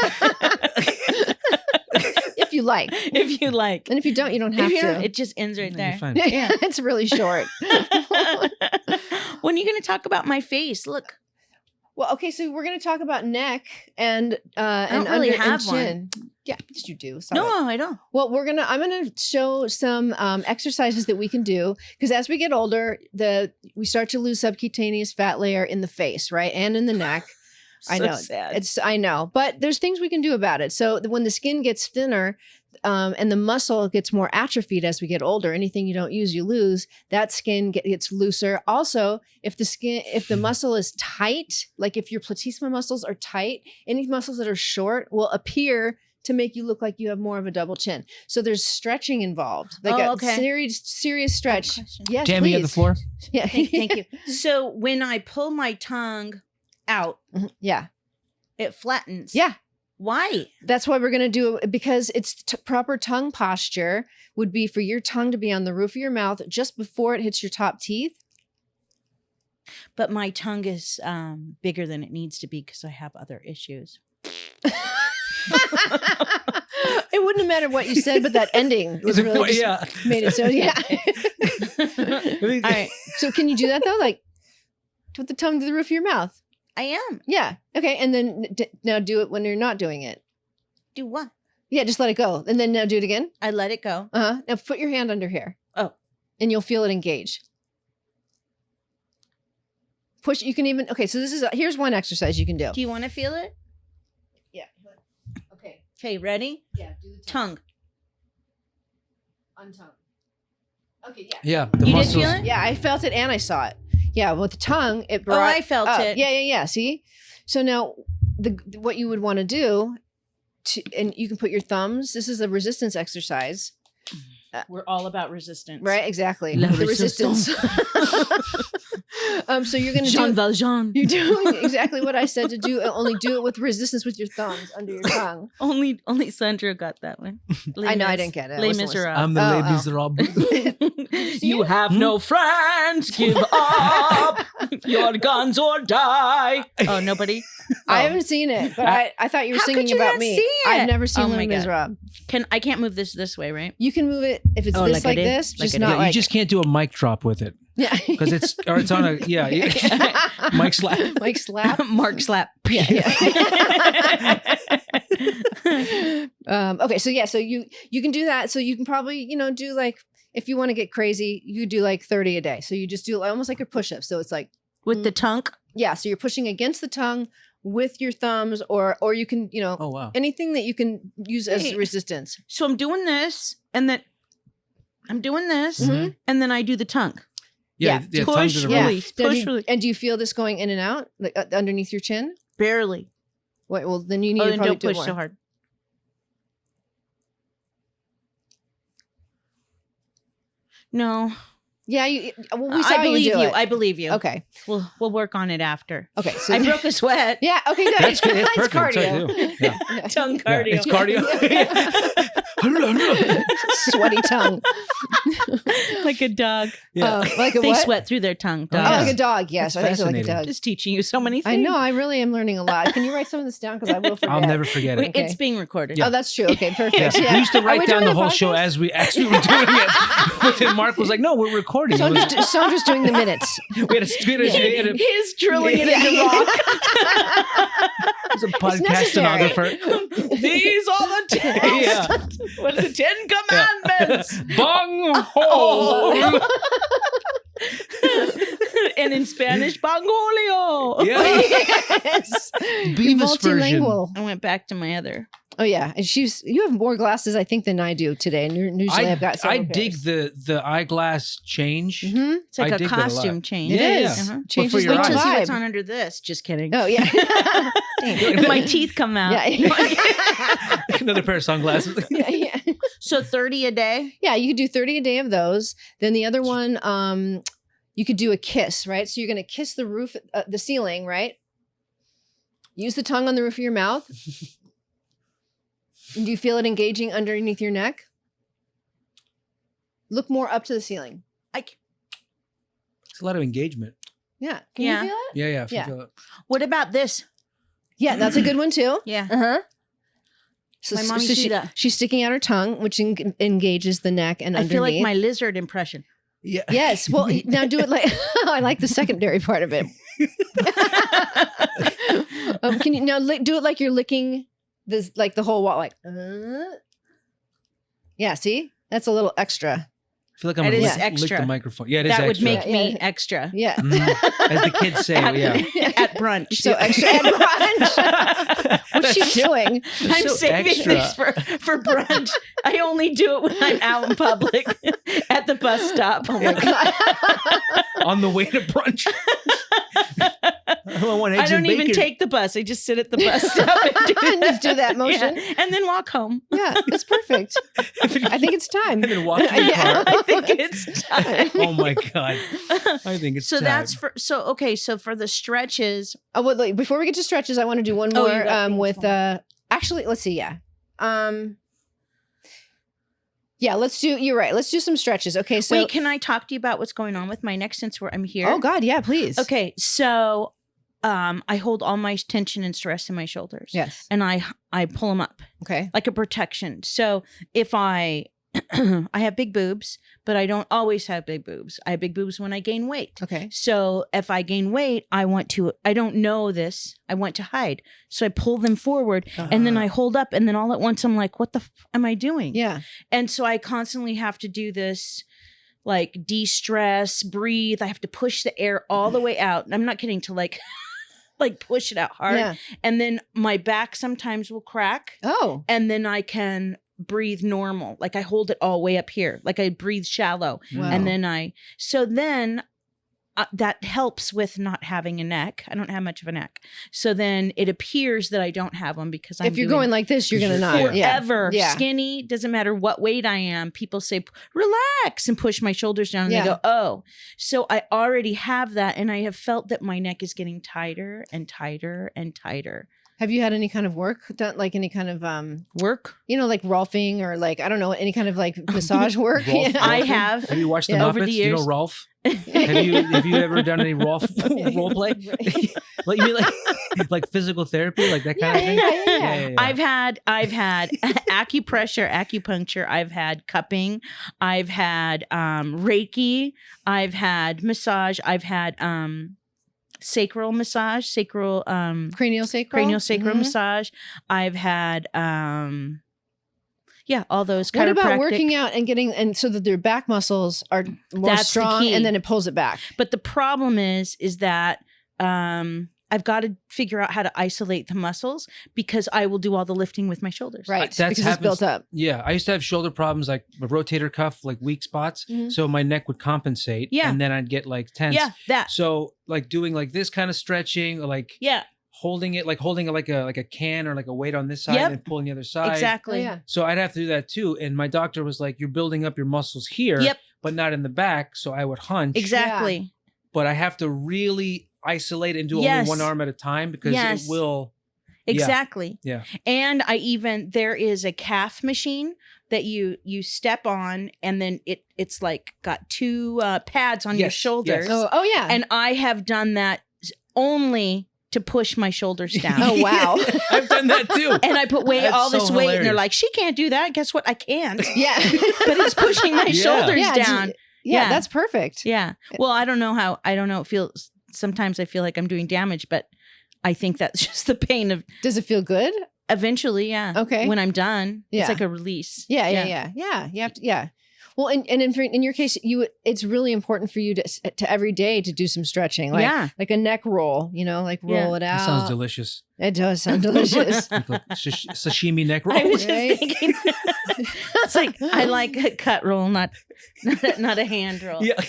If you like. If you like. And if you don't, you don't have to. It just ends right there. Fine. Yeah. It's really short. When are you going to talk about my face? Look. Well, okay, so we're going to talk about neck and I don't really have chin. One. Yeah, yes, you do. Sorry. No, I don't. Well, I'm gonna show some exercises that we can do because as we get older, we start to lose subcutaneous fat layer in the face, right, and in the neck. I know. Sad. I know, but there's things we can do about it. So when the skin gets thinner, and the muscle gets more atrophied as we get older, anything you don't use, you lose. That skin gets looser. Also, if the muscle is tight, like if your platysma muscles are tight, any muscles that are short will appear to make you look like you have more of a double chin. So there's stretching involved, like serious stretch. Yes, Tammy, you have the floor. Yeah, thank you. So when I pull my tongue out, yeah, it flattens. Yeah. Why? That's why we're going to do it, because it's proper tongue posture would be for your tongue to be on the roof of your mouth just before it hits your top teeth. But my tongue is bigger than it needs to be because I have other issues. It wouldn't have mattered what you said, but that ending was really just made it so, yeah. All right. So can you do that though? Like put the tongue to the roof of your mouth. I am. Yeah. Okay. And then now do it when you're not doing it. Do what? Yeah. Just let it go. And then now do it again. I let it go. Uh-huh. Now put your hand under here. Oh. And you'll feel it engage. Push. You can even, okay. So here's one exercise you can do. Do you want to feel it? Yeah. Okay. Okay, ready? Yeah. Do the tongue. Untongue. Okay. Yeah. Yeah. The You muscles. did feel it? Yeah. I felt it and I saw it. Yeah. With the tongue, it brought. Oh, I felt up. it. Yeah. See? So now what you would want to do and you can put your thumbs. This is a resistance exercise. We're all about resistance. Right, exactly. La The resistance. So you're going to Jean do. Valjean. You're doing exactly what I said to do. Only do it with resistance with your thumbs under your tongue. Only Sandro got that one. I know I didn't get it. Les Miserables. I'm the Oh, Les Miserables. You have no friends. Give up. Your guns or die. Oh, nobody. I haven't seen it, but I thought you were How singing could you about not me. see it? I've never seen Oh Les my God. Miserables. I can't move this way, right? You can move it if it's Oh, this like I like did? this, Like just I not did. You like. just can't do a mic drop with it Yeah, because it's on a mic slap. Like slap. Mark slap. Yeah. Okay, so you can do that. So you can probably do like, if you want to get crazy, you do like 30 a day. So you just do almost like a push-up. So it's like With the tongue. yeah. So you're pushing against the tongue with your thumbs, or you can Oh wow. anything that you can use as Wait. resistance. So I'm doing this, and then I'm doing this, Mhm. and then I do the tongue. Yeah. Yeah. Tongue Push, to the yeah. roof. release, Now, push, release. and do you feel this going in and out, like underneath your chin? Barely. Wait, well then you need Oh, to then probably don't do it push more. so hard. No. Yeah, we saw I believe you do you. it. I believe you. Okay. We'll work on it after. Okay. So I broke a sweat. yeah. Okay. Good. That's good. It's It's perfect. That's cardio. what I do. Yeah. Yeah. Tongue Yeah, cardio. it's cardio. Sweaty tongue. Like a dog. Yeah. Like a They what? sweat through their tongue. Oh, Dogs. yeah. like a dog. Yes, That's I think so, like a fascinating. dog. Just teaching you so many things. I know. I really am learning a lot. Can you write some of this down? Because I will forget. I'll never forget Wait, it. Okay. It's being recorded. Oh, that's true. Okay, perfect. Yeah. Yeah. We used to Are we write down doing the whole show podcast? as we actually were doing it. But then Mark was like, "No, we're recording." It was, Sandra's doing the minutes. we had a He's drilling it Yeah. into rock. It was a necessary. podcastographer. These are the ten. Yeah. What are the 10 Commandments? Bong hole. And in Spanish, Bangolio. Yeah. Yes. You're Beavis version. multilingual. I went back to my other. Oh yeah, and you have more glasses I think than I do today. And usually I've got. I several dig pairs. the eyeglass change. Mhm. It's like I a dig that a lot. costume change. It Yeah, is. yeah. Uh-huh. Changes for your the Wait till eyes. see what's vibe. on under this. Just kidding. Oh yeah. Dang. My teeth come out. Yeah. Another pair of sunglasses. Yeah. So 30 a day. Yeah, you could do 30 a day of those. Then the other one, you could do a kiss, right? So you're going to kiss the roof, the ceiling, right? Use the tongue on the roof of your mouth. And do you feel it engaging underneath your neck? Look more up to the ceiling. It's a lot of engagement. Yeah. Can Yeah. you feel it? Yeah, yeah. Yeah. Feel it. What about this? Yeah, that's a good one too. Yeah. Uh-huh. So, My mom used to do that. she's sticking out her tongue, which engages the neck and I underneath. feel like my lizard impression. Yeah. Yes. Well, now do it like I like the secondary part of it. Can you now do it like you're licking this, like the whole wall, like. Yeah. See, that's a little extra. I feel like I'm That gonna is lick extra. the microphone. Yeah, it is That would extra. make me Yeah. extra. Yeah. Mhm. As the kids say, yeah. At brunch. So extra at brunch. What's she doing? I'm So saving extra. this for brunch. I only do it when I'm out in public at the bus stop. Oh my God. On the way to brunch. I want eggs I don't and even bacon. take the bus. I just sit at the bus stop and do And that, just do that motion. Yeah. And then walk home. Yeah, that's perfect. I think it's time. And then walk to the Yeah. car. I think it's time. Oh my god! I think it's So time. that's for okay. So for the stretches, Oh, well, like, before we get to stretches, I want to do one Oh, more you got things with going. Actually, let's see. Yeah. Yeah, let's do, you're right. Let's do some stretches. Okay. So, Wait, can I talk to you about what's going on with my neck since I'm here? oh God. Yeah, please. Okay. So, I hold all my tension and stress in my shoulders. Yes. And I pull them up Okay. like a protection. So if I have big boobs, but I don't always have big boobs. I have big boobs when I gain weight. Okay. So if I gain weight, I don't know this. I want to hide. So I pull them forward and then I hold up. And then all at once I'm like, what the am I doing? Yeah. And so I constantly have to do this, like de-stress, breathe. I have to push the air all the way out. And I'm not kidding, to like push it out hard. Yeah. And then my back sometimes will crack. Oh. And then I can breathe normal. Like I hold it all way up here. Like I breathe shallow. Wow. And then that helps with not having a neck. I don't have much of a neck. So then it appears that I don't have one because I'm if you're going like this, you're going to not. forever Yeah. skinny. Doesn't matter what weight I am. People say, relax, and push my shoulders down. And Yeah. they go, oh. So I already have that. And I have felt that my neck is getting tighter and tighter and tighter. Have you had any kind of work done, like any kind of Work? like Rolfing or like, I don't know, any kind like massage work? Rolf- Yeah. I have. Have you watched the Over Muppets? the Do you know years. Rolf? Have you ever done any Rolf role play? Like you mean like physical therapy, like that kind of thing? Yeah. I've had acupressure, acupuncture. I've had cupping. I've had Reiki. I've had massage. I've had sacral massage, Cranial sacral craniosacral massage. I've had all those What about chiropractic- working out and getting, and so that their back muscles are more That's the strong key. and then it pulls it back? But the problem is that I've got to figure out how to isolate the muscles because I will do all the lifting with my shoulders. Right. That's Because it's built up. Yeah, I used to have shoulder problems, like a rotator cuff, like weak spots. Mhm. So my neck would compensate, Yeah. and then I'd get like tense. Yeah, that. So like doing like this kind of stretching, or like Yeah, holding it like a can or like a weight on this side Yep. and pulling the other side. exactly. Oh, yeah. So I'd have to do that too. And my doctor was like, "You're building up your muscles here, Yep. but not in the back." So I would hunch. Exactly. But I have to really isolate and do Yes. only one arm at a time because Yes. it will. Exactly. Yeah. And there is a calf machine that you step on, and then it's like got two pads on your Yes, shoulders. yes. Oh yeah. And I have done that only to push my shoulders down. Oh wow. I've done that too. And I put That's all this so weight, and they're hilarious. like, she can't do that. Guess what? I can't. Yeah. But it's pushing my Yeah. shoulders Yeah, down. Yeah, Yeah. that's perfect. Yeah. Well, I don't know. It feels, sometimes I feel like I'm doing damage, but I think that's just the pain of Does it feel good? eventually. Yeah. Okay. When I'm done, Yeah. it's like a release. Yeah. You have to. Yeah. Well, and in your case, it's really important for you to every day to do some stretching, like a neck roll. Like roll it out. That sounds delicious. It does sound delicious. Like a sashimi neck roll. I was just Right? thinking, it's like, I like a cut roll, not a hand roll. Yeah.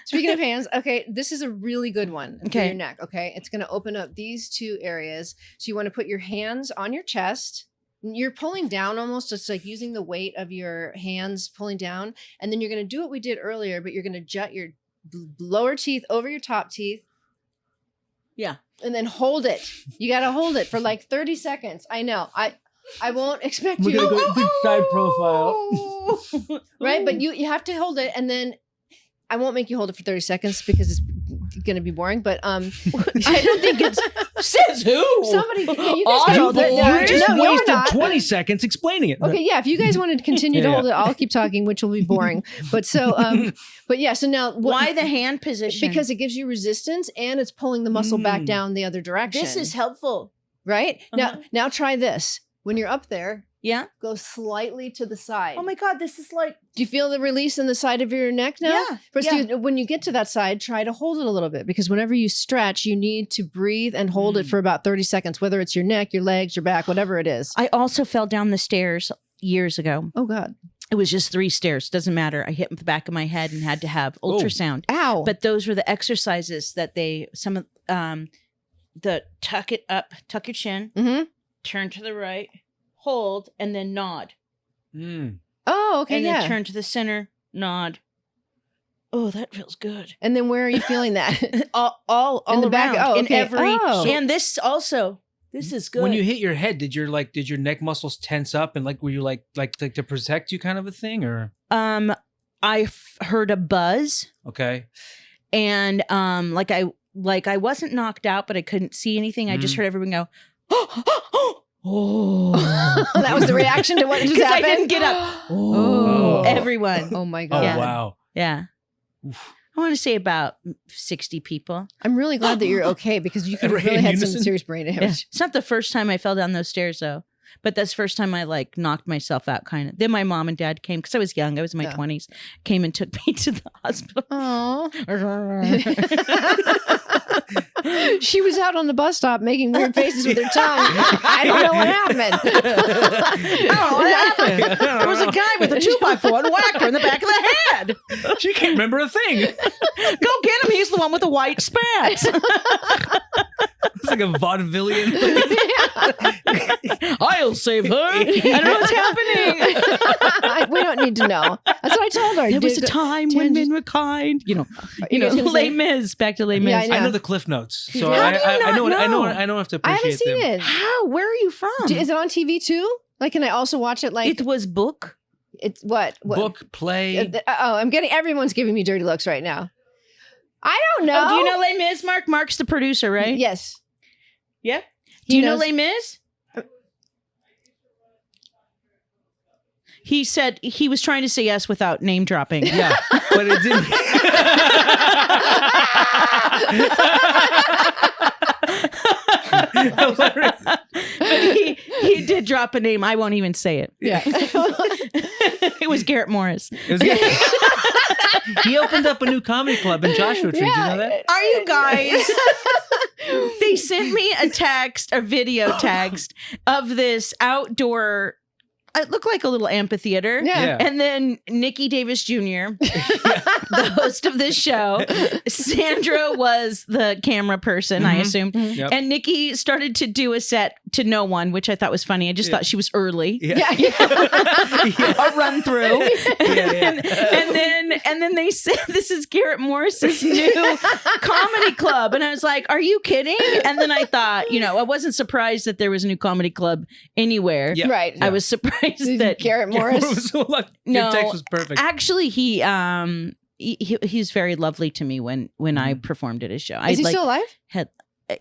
Speaking of hands, okay, this is a really good one for Okay. your neck. Okay, it's going to open up these two areas. So you want to put your hands on your chest. You're pulling down almost, just like using the weight of your hands pulling down, and then you're going to do what we did earlier, but you're going to jut your lower teeth over your top teeth. Yeah. And then hold it. You got to hold it for like 30 seconds. I know. I won't expect We're you gonna go big side profile. right? But you have to hold it, and then I won't make you hold it for 30 seconds because it's going to be boring. But I don't think it's Says who? somebody. Yeah, you I guys hold it. will. No, You just no, you're wasted not. 20 seconds explaining it. Okay, yeah. If you guys wanted to continue to Yeah. hold it, I'll keep talking, which will be boring. But so, but yeah. So now, Why the hand position? Because it gives you resistance and it's pulling the muscle back down the other direction. this is helpful. right Uh-huh. now. Try this. When you're up there, Yeah. go slightly to the side. Oh my God, this is like, Do you feel the release in the side of your neck now? Yeah, First, yeah. when you get to that side, try to hold it a little bit because whenever you stretch, you need to breathe and hold it for about 30 seconds, whether it's your neck, your legs, your back, whatever it is. I also fell down the stairs years ago. Oh, God. It was just 3 stairs. Doesn't matter. I hit the back of my head and had to have ultrasound. Ow. But those were the exercises that the tuck it up, tuck your chin, Mm-hmm. turn to the right, hold, and then nod. Mm. Oh, okay. And yeah. then turn to the center, nod. oh, that feels good. And then where are you feeling that? all in the back. around, Oh, in okay. every, Oh. and this also, this is good. When you hit your head, did your neck muscles tense up and like were you like to protect you kind of a thing or? I heard a buzz. Okay. And like I wasn't knocked out, but I couldn't see anything. I just heard everyone go, oh. That was the reaction to what just Because I happened. didn't get up. Oh. Everyone. Oh my Oh god. Yeah. wow. Yeah. Oof. I want to say about 60 people. I'm really glad that you're okay because you could have Right, really in had some unison? serious brain Yeah. damage. It's not the first time I fell down those stairs though. But that's the first time I like knocked myself out kind of. Then my mom and dad came because I was young. I was in my Yeah. 20s. Came and took me to the hospital. Oh. She was out on the bus stop making weird faces with her tongue. I don't know what happened. I don't know what happened. There was a guy with a 2x4 and whacked her in the back of the head. She can't remember a thing. Go get him. He's the one with the white spats. It's like a vaudevillian. I'll save her. I don't know what's happening. We don't need to know. That's what I told her. There was a time when men were kind. You know, Les Mis. Back to Les Mis. Yeah, I know. I know the Cliff Notes, so How do you I know not know? I don't have to I appreciate haven't seen them. it. How? Where are you from? Is it on TV too? Like, can I also watch it? Like, It was book. it's what? Book, play. I'm getting. Everyone's giving me dirty looks right now. I don't know. Oh, do you know Les Mis, Mark? Mark's the producer, right? Yes. Yeah. He Do you know knows- Les Mis? He said he was trying to say yes without name dropping. Yeah, but it didn't. But he did drop a name. I won't even say it. Yeah. It was Garrett Morris. He opened up a new comedy club in Joshua Tree. Do you know that? Are you guys? They sent me a video text of this outdoor. It looked like a little amphitheater. Yeah. And then Nikki Davis Jr., the host of this show, Sandro was the camera person, I assumed. Yep. And Nikki started to do a set to no one, which I thought was funny. I just thought she was early. Yeah. A run through. Yeah. And then they said, this is Garrett Morris's new comedy club. And I was like, are you kidding? And then I thought, I wasn't surprised that there was a new comedy club anywhere. Yeah. Right. I was surprised that Garrett Morris. Your text was perfect. actually he's very lovely to me when I performed at his show. Is he still alive?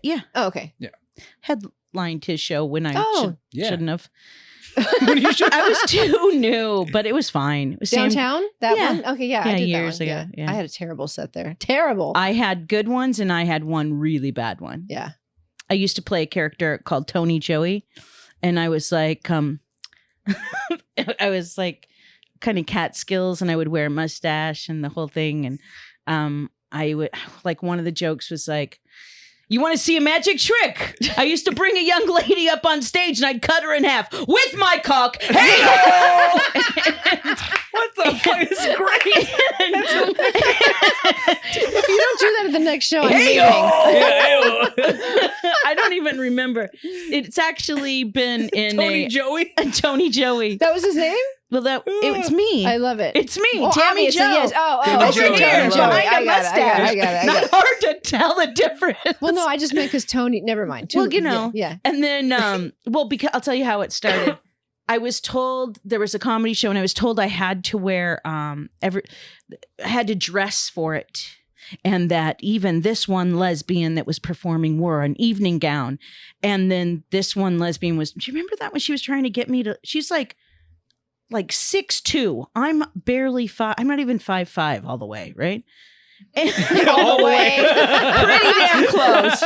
Yeah, Oh, okay. headlined his show when I shouldn't have. I was too new, but it was fine. It was Downtown? That Yeah. one? Okay, yeah. Yeah, I did years that one. ago, yeah. I had a terrible set there. Terrible. I had good ones and I had one really bad one. Yeah. I used to play a character called Tony Joey, and I was like, I was like kind of Catskills, and I would wear a mustache and the whole thing. And I would like one of the jokes was like, you want to see a magic trick? I used to bring a young lady up on stage and I'd cut her in half with my cock. Hey! What the fuck? It's great. If you don't do that at the next show, I'm leaving. I don't even remember. It's actually been in Tony Joey. Tony Joey. That was his name? Well, it's me. I love it. It's me, Well, Tammy obviously, Jo. yes. Oh, Tammy I Jo see Dearen. Tammy Jo. Behind a I got it. Not hard to tell the difference. Well, no, I just meant because Tony. Never mind. Well, you know. Yeah. And then, because I'll tell you how it started. I was told there was a comedy show, and I was told I had to wear I had to dress for it, and that even this one lesbian that was performing wore an evening gown, and then this one lesbian was. Do you remember that when she was trying to get me to? She's like 6'2". I'm barely 5. I'm not even 5'5" all the way, right? All the way. Pretty damn close.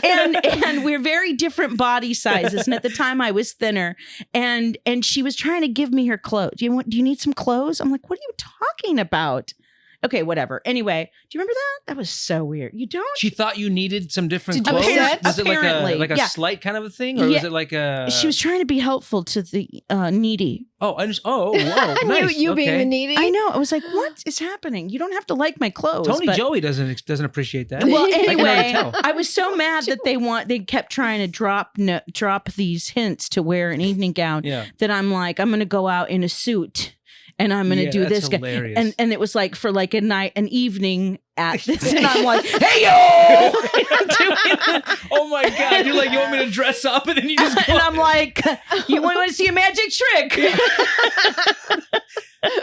And we're very different body sizes. And at the time I was thinner. And she was trying to give me her clothes. Do you need some clothes? I'm like, what are you talking about? Okay, whatever. Anyway, do you remember that? That was so weird. You don't? She thought you needed some different Did you clothes. upset? Was it Apparently, like a yeah. slight kind of a thing, or Yeah. was it like a? She was trying to be helpful to the needy. Oh, I just. Oh, wow, nice. You being okay. the needy. I know. I was like, what is happening? You don't have to like my clothes. Tony but- Joey doesn't appreciate that. Well, I can already anyway, tell. I was so mad that they kept trying to drop these hints to wear an evening gown Yeah. that I'm like, I'm going to go out in a suit and I'm going to do this. Hilarious. And it was like for like an evening at this, and I'm like, hey yo! Oh my God! You're like, you want me to dress up, and then you just go. And I'm like, you want to see a magic trick?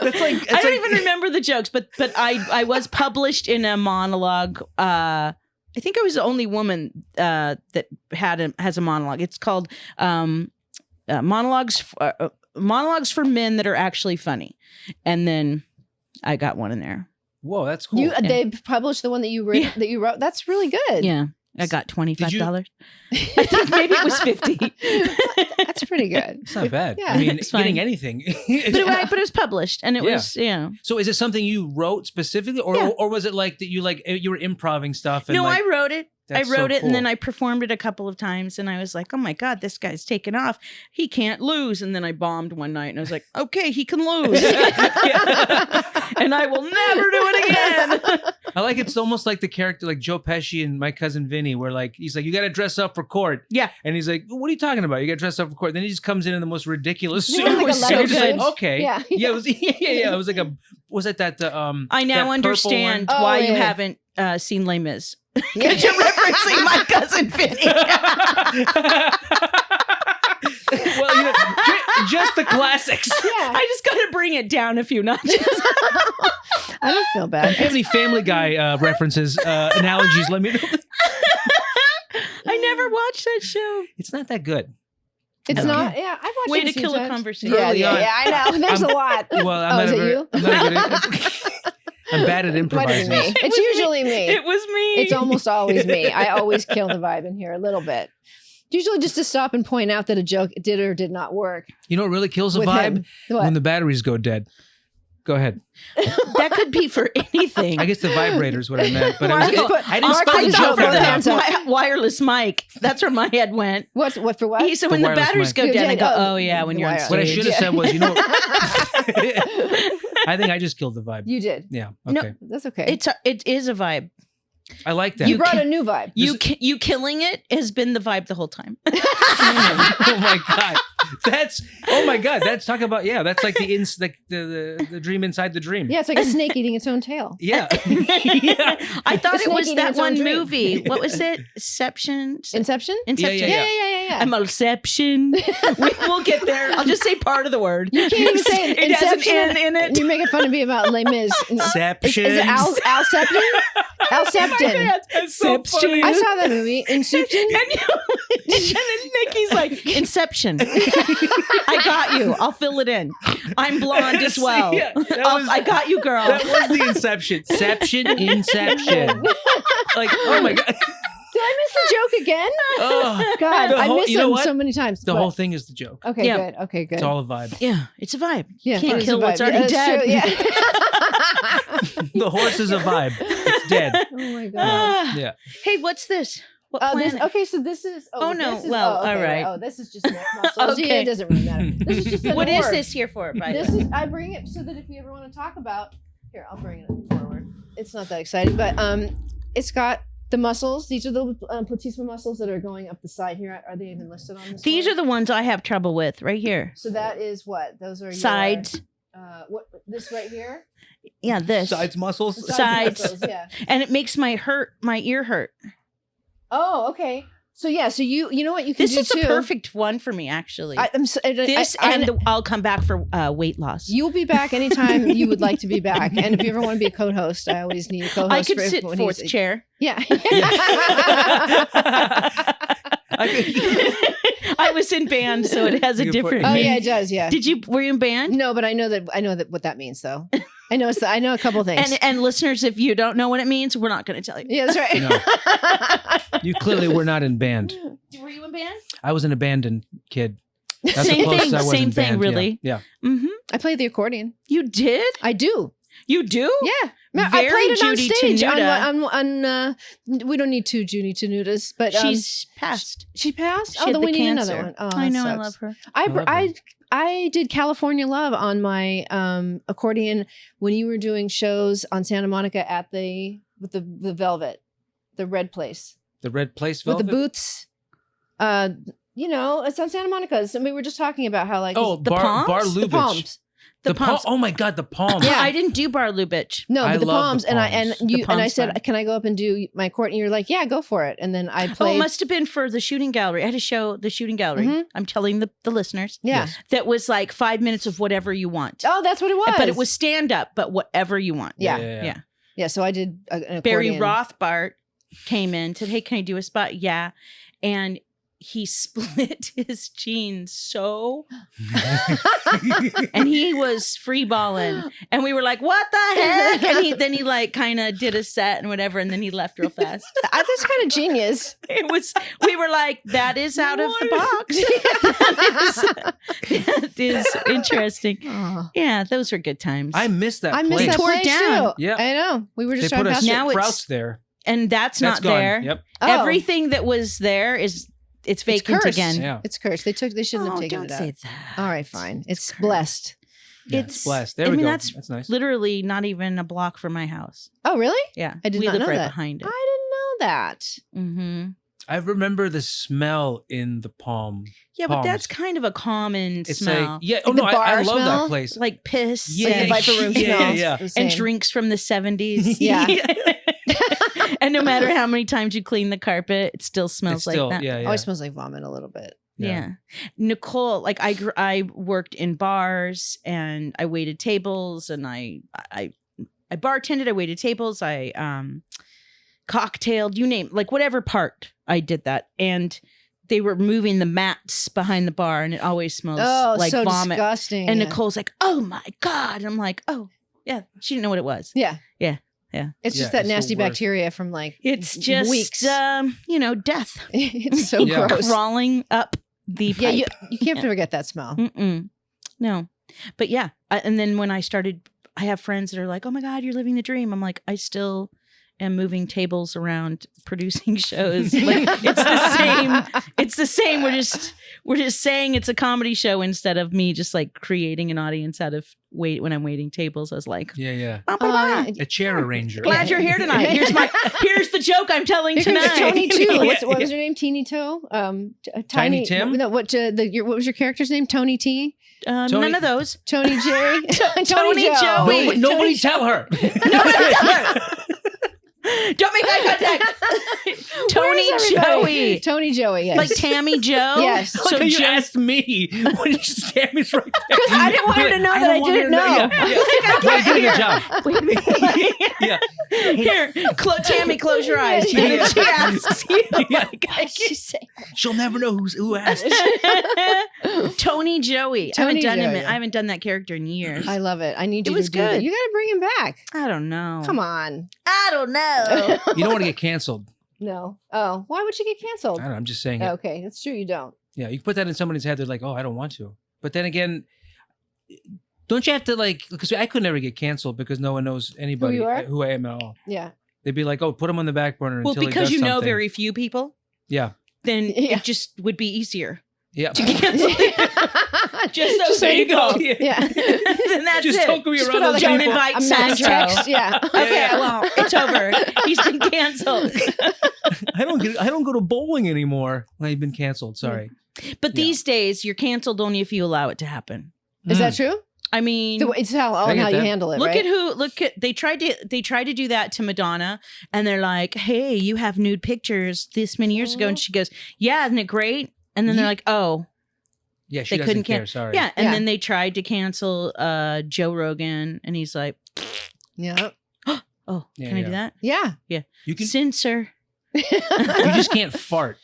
That's like I don't even remember the jokes, but I was published in a monologue. I think I was the only woman that has a monologue. It's called monologues for men that are actually funny, and then I got one in there. Whoa, that's cool. They published the one that you wrote. That's really good. Yeah, I got $25. I think maybe it was 50. That's pretty good. It's not bad. Yeah. I mean, It's fine. getting anything. But it was published, and it was So is it something you wrote specifically, or was it like that you were improving stuff? And no, like, I wrote it. I that's wrote so it, and then cool. I performed it a couple of times, and I was like, "Oh my God, this guy's taken off. He can't lose." And then I bombed one night, and I was like, "Okay, he can lose, and I will never do it again." I like it's almost like the character like Joe Pesci and My Cousin Vinny, where like he's like, you got to dress up for court. Yeah, and he's like, what are you talking about? You got to dress up for court. Then he just comes in the most ridiculous suit. Like a It was leather just like, suit. okay, Yeah. It was It was like was it that I now that understand one? why Oh, you yeah. haven't seen Les Mis. Yeah. Because you're referencing My Cousin Vinny. Well, just the classics. Yeah. I just got to bring it down a few notches. I don't feel bad. If you have any Family Guy references, analogies, let me know. I never watched that show. It's not that good. It's No. not. Yeah, I've watched Way it to a few kill a times. conversation. Yeah, Early on. I know. There's a lot. Well, I'm is it you? I'm not good at I'm bad at Might have improvising. been me. It's was usually me. It was me. It's almost always me. I always kill the vibe in here a little bit. Usually just to stop and point out that a joke did or did not work. You know what really kills a with vibe? him. What? When the batteries go dead. Go ahead. That could be for anything. I guess the vibrator is what I meant, but Mark, I didn't Mark spell the just joke put both out. hands up. Wireless mic. That's where my head went. What for what? He said The when the wireless batteries mic. go down, I go, Oh, oh yeah, when you're on wireless. What I stage. should have said was, I think I just killed the vibe. You did. Yeah. No. Okay. That's okay. It is a vibe. I like that. You brought a new vibe. You killing it has been the vibe the whole time. Oh my God. That's talk about that's like the dream inside the dream. Yeah, it's like a snake eating its own tail. Yeah. I thought The it was snake eating that its own one dream. movie. What was it? Inception? Inception? Inception. Yeah. I'm Inception. We'll get there. I'll just say part of the word. You can't even say It has an Inception. N in it. You're making fun of me about Les Mis. Inception. Is it Alception? Alception. That's so funny. I saw that movie. Inception. And then Nikki's like, Inception. I got you. I'll fill it in. I'm blonde as well. Yeah, I got you, girl. That was the Inception. Inception. Like, oh my God. Did I miss the joke again? Oh, God, I miss you know them what? so many times. The What? whole thing is the joke. Okay, Yeah. good. Okay, good. It's all a vibe. Yeah, it's a vibe. Yeah, Can't it is kill a what's vibe. already Yeah, dead. that's true, yeah. The horse is a vibe. It's dead. Oh my god. Ah. Yeah. Hey, what's this? What This, planet? okay, so this is. Oh, no. This is, Well, okay, all right. Oh, this is just neck muscles. Okay. Yeah, it doesn't really matter. This is just an What is award. this here for, by the This way? is. I bring it so that if you ever want to talk about, here, I'll bring it forward. It's not that exciting, but it's got the muscles. These are the platysma muscles that are going up the side here. Are they even listed on this? These one? are the ones I have trouble with right here. So that is what? Those are Sides. Your, what this right here? Yeah, this. Sides muscles. Sides. muscles, yeah. And it makes my ear hurt. Oh, okay. So yeah, so you know what you can This do is too. the perfect one for me, actually. I'm so, I'll come back for weight loss. You'll be back anytime you would like to be back. And if you ever want to be a co-host, I always need a co-host. I could for sit when fourth he's- chair. Yeah. I was in band, so it has a You different. Oh name. yeah, it does. Yeah. Were you in band? No, but I know that what that means though. I know I know a couple things. And listeners, if you don't know what it means, we're not going to tell you. yeah, that's right. No. You clearly were not in band. Were you in band? I was an abandoned kid. That's Same the closest thing, I was same in thing, band. really. Yeah. Mm-hmm. I played the accordion. You did? I do. You do? Yeah. I Very played it Judy on stage. Tenuta. On we don't need two Judy Tenutas, but She's passed. she passed. She had then the we need cancer. another one. Oh, I that know. I sucks. love her. love I did California Love on my accordion when you were doing shows on Santa Monica at the Velvet, the red place The Red Place with Velvet? the booths. You know, it's on Santa Monica. So we were just talking about how like Oh, The Bar Palms? Bar the Lubitsch. Palms. The palms. Oh my God, the palms. Yeah, I didn't do bar Lubitsch. No, I but the love palms, the palms. and I said, can I go up and do my court? And you're like, yeah, go for it. And then I Oh, played. it must have been for the shooting gallery. I had to show the shooting gallery. Mhm. I'm telling the listeners. Yeah. Yes. That was like 5 minutes of whatever you want. Oh, that's what it was. But it was stand up, but whatever you want. Yeah. Yeah. So I did an Barry accordion. Rothbart came in, said, hey, can I do a spot? Yeah. And he split his jeans so, and he was free balling. And we were like, what the heck? And then he like kind of did a set and whatever. And then he left real fast. That's kind of genius. We were like, that is out of the box. that is interesting. Oh. Yeah, those were good times. I miss that I place. missed that Tore place down. too. Yeah. I know. We were just They put driving a past it. Now it's- Sprouts there. and that's That's not gone. there. Yep. Oh. Everything that was there it's vacant cursed. again. Yeah. It's cursed. They shouldn't have taken don't it out. say that. All right, fine. It's cursed. blessed. Yeah, It's blessed. There I we mean, go. that's nice. literally not even a block from my house. Oh, really? Yeah, I did we not live know right that. behind it. I didn't know that. Mm-hmm. I remember the smell in the palm. Yeah, but Palms. that's kind of a common It's smell. like, yeah. Like Oh the no, I bar love smell? that place. Like piss. Yeah, Like the Viper Room yeah, smells. yeah. The And same. drinks from the 70s. Yeah. And no matter how many times you clean the carpet, it still smells It's still, like that. yeah, yeah. Always smells like vomit a little bit. Yeah. Nicole, like I worked in bars and I waited tables and I bartended, I waited tables, I cocktailed, you name, like whatever part I did that. And they were moving the mats behind the bar and it always smells Oh, like so vomit. disgusting. And yeah. Nicole's like, "Oh my God." And I'm like, "Oh, yeah." She didn't know what it was. Yeah. Yeah. Yeah. It's Yeah, just that it's the nasty worst. bacteria from like It's just weeks. death It's so Yeah. gross. crawling up the Yeah, pipe. you can't forget that smell. Mm-mm. No. But yeah. And then when I started, I have friends that are like, "Oh my God, you're living the dream." I'm like, I still am moving tables around, producing shows. Like it's the same. It's the same. We're just saying it's a comedy show instead of me just like creating an audience out of when I'm waiting tables. I was like, Yeah, yeah. "Bah, bah, bah." A chair arranger. Glad you're here tonight. Here's the joke I'm telling Here comes tonight. Tony too. Yeah, What was your name? Teeny Toe. Tiny Tim? No, what was your character's name? Tony T. Tony- None of those. Tony J. Tony Joe. Joey. Nobody, nobody tell her. Don't make eye contact. Tony Where's everybody? Joey. Tony Joey. Yes. Like Tammy Jo. Yes. So So you Jo- asked me when you Tammy's right there. I didn't want her to know that I don't want her didn't to know. Yeah, yeah. Well, I did a good job. Wait a minute. Yeah. Here, Tammy, close your eyes. And then she asks you. Yeah. What'd she say? She'll never know who asked. Tony Joey. Tony Joey. I haven't done that character in years. I love it. I need It you was to do that. good. You got to bring him back. I don't know. Come on. I don't know. You don't want to get canceled. No. Oh, why would you get canceled? I don't know. I'm just saying it. Okay, that's true. You don't. Yeah, you can put that in somebody's head. They're like, oh, I don't want to. But then again, don't you have to like? Because I could never get canceled because no one knows anybody you are? who I am at all. Yeah. They'd be like, oh, put him on the back burner Well, until because he does you know something. very few people, Yeah. then Yeah. it just would be easier Yeah. to cancel. Just so there you go. know. Yeah. Then that's Just it. don't go Just around put out those like Don't people. invite a mass Sandro. text. Yeah. Okay, Yeah. well, it's over. He's been canceled. I don't go to bowling anymore. I've been canceled. Sorry. But these days, you're canceled only if you allow it to happen. Is that true? I mean, It's how I get you that. handle it. look right? at they tried to do that to Madonna, and they're like, "Hey, you have nude pictures this many years ago," and she goes, "Yeah, isn't it great?" And then they're like, "Oh, Yeah, she they doesn't couldn't care. cancel." Sorry. Yeah, and Yeah. then they tried to cancel Joe Rogan, and he's like, Yeah. "Oh, Yeah, can I yeah. do that?" Yeah. You can. Censor. You just can't fart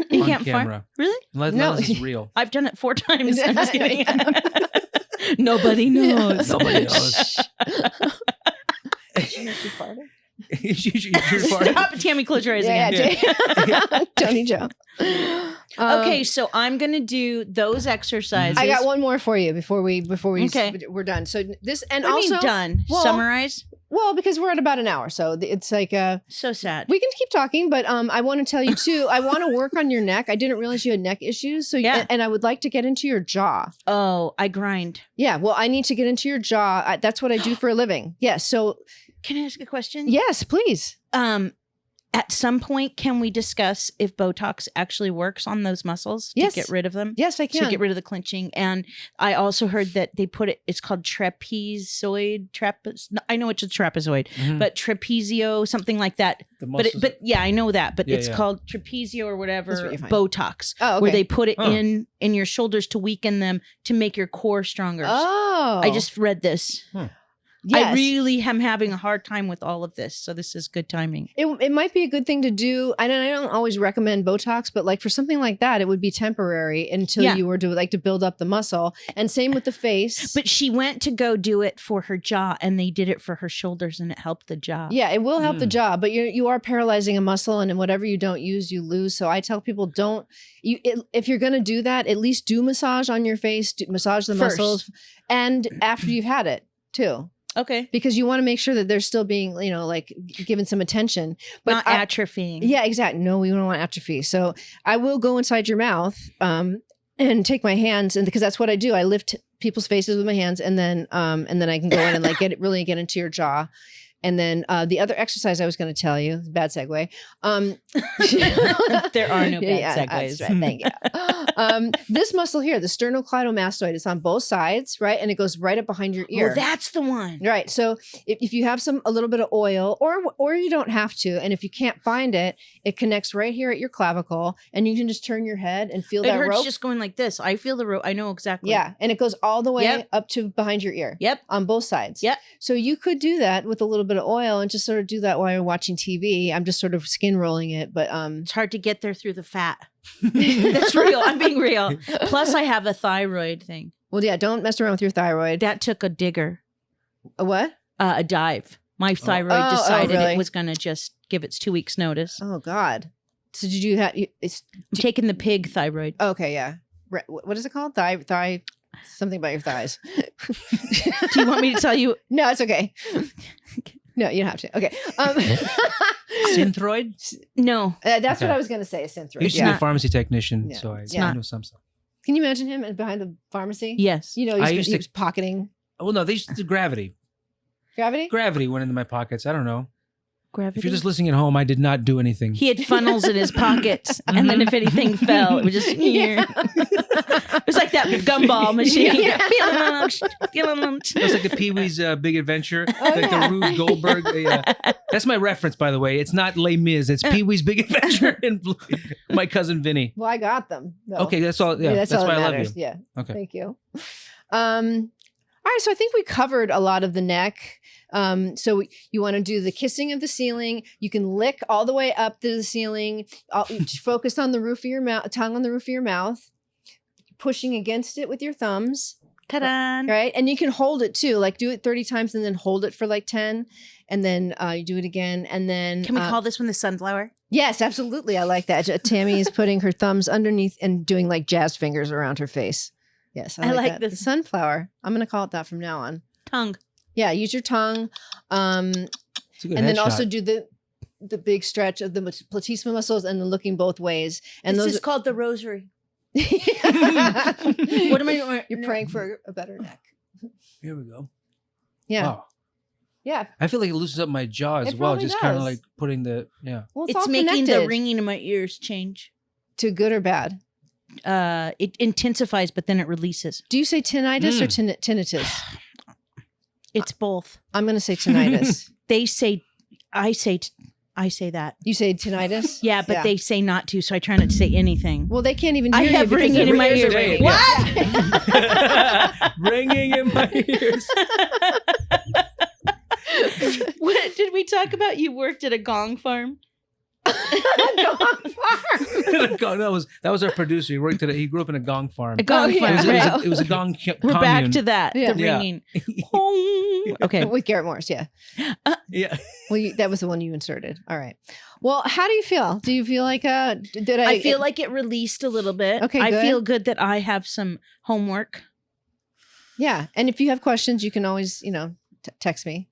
You on can't camera. fart. Really? Unless, No. unless it's real. I've done it 4 times. I'm just kidding. Nobody knows. Nobody knows. you farted? Stop, Tammy, close your eyes Yeah, again. yeah. Tony Joe. Okay, so I'm gonna do those exercises. I got one more for you before Okay. we're done. So this and What do you also mean done. well- Summarize. well because we're at about an hour, so it's like So sad. we can keep talking, but I want to tell you too. I want to work on your neck. I didn't realize you had neck issues, so Yeah. and I would like to get into your jaw. Oh, I grind. Yeah, well, I need to get into your jaw. That's what I do for a living. Yes, so Can I ask a question? yes, please. At some point, can we discuss if Botox actually works on those muscles to get rid of them? Yes, I can. To get rid of the clenching. And I also heard that they put it's called trapezoid. I know it's a trapezoid, but trapezio, something like that. But yeah, I know that. But it's called trapezio or whatever Botox. Oh, okay. Where they put it in your shoulders to weaken them to make your core stronger. Oh. I just read this. Yes. I really am having a hard time with all of this. So this is good timing. It might be a good thing to do. I don't always recommend Botox, but like for something like that, it would be temporary until you were to build up the muscle. And same with the face. But she went to go do it for her jaw and they did it for her shoulders and it helped the jaw. Yeah, it will help the jaw, but you are paralyzing a muscle and whatever you don't use, you lose. So I tell people if you're going to do that, at least do massage on your face, massage the muscles and after you've had it too. Okay. Because you want to make sure that they're still being, like given some attention. But not atrophying. Yeah, exactly. No, we don't want atrophy. So I will go inside your mouth and take my hands, and because that's what I do. I lift people's faces with my hands and then I can go in and like get into your jaw. And then the other exercise I was going to tell you, bad segue. There are no bad segues. That's right, thank you. This muscle here, the sternocleidomastoid, it's on both sides, right? And it goes right up behind your ear. Oh, that's the one. Right. So if you have a little bit of oil, or you don't have to, and if you can't find it, it connects right here at your clavicle, and you can just turn your head and feel that rope. It hurts just going like this. I feel the rope. I know exactly. Yeah, and it goes all the way up to behind your ear. Yep. On both sides. Yep. So you could do that with a little bit of oil and just sort of do that while you're watching TV. I'm just sort of skin rolling it, but it's hard to get there through the fat. That's real. I'm being real. Plus I have a thyroid thing. Well, yeah, don't mess around with your thyroid. That took a digger. A what? A dive. My thyroid decided it was going to just give its 2 weeks notice. Oh God. So did you have I'm taking the pig thyroid. Okay, yeah. What is it called? Thigh something about your thighs. Do you want me to tell you? No, it's okay. No, you don't have to. Okay. Synthroid? No. That's what I was going to say, a synthroid. I used to be a pharmacy technician, so I know some stuff. Can you imagine him behind the pharmacy? Yes. He was pocketing. Well, no, they used to do gravity. Gravity? Gravity went into my pockets. I don't know. Gravity? If you're just listening at home, I did not do anything. He had funnels in his pockets, and then if anything fell, it was just it was like that gumball machine. It was like the Pee-wee's Big Adventure, the Rube Goldberg. That's my reference, by the way. It's not Les Mis. It's Pee-wee's Big Adventure and my cousin Vinny. Well, I got them. Though. Okay, that's all. Yeah, that's why I love you. Yeah. Okay. Thank you. All right, so I think we covered a lot of the neck. So you want to do the kissing of the ceiling. You can lick all the way up to the ceiling. Focus on the roof of your mouth, tongue on the roof of your mouth, pushing against it with your thumbs. Ta-da! Right, and you can hold it too. Like do it 30 times and then hold it for like 10, and then you do it again, and then. Can we call this one the sunflower? Yes, absolutely. I like that. Tammy is putting her thumbs underneath and doing like jazz fingers around her face. Yes, I like this. The sunflower. I'm going to call it that from now on. Tongue. Yeah, use your tongue. And then also do the big stretch of the platysma muscles and then looking both ways. And this is called the rosary. What am I doing? You're praying for a better neck. Here we go. Yeah. Wow. Yeah. I feel like it loosens up my jaw as well. Just kind of like putting the, Well, it's making the ringing in my ears change. To good or bad? It intensifies, but then it releases. Do you say tinnitus or tinnitus? It's both. I'm going to say tinnitus. I say that. You say tinnitus? Yeah, but they say not to, so I try not to say anything. Well, they can't even hear I have ringing in my ears. What? Ringing in my ears. What did we talk about? You worked at a gong farm? That was our producer. He grew up in a gong farm. A gong farm. It was a gong We're commune. back to that. The ringing. Okay. With Garrett Morris, yeah. Yeah. Well, that was the one you inserted. All right. Well, how do you feel? Do you feel like I feel like it released a little bit. Okay, I good. feel good that I have some homework. Yeah. And if you have questions, you can always, text me.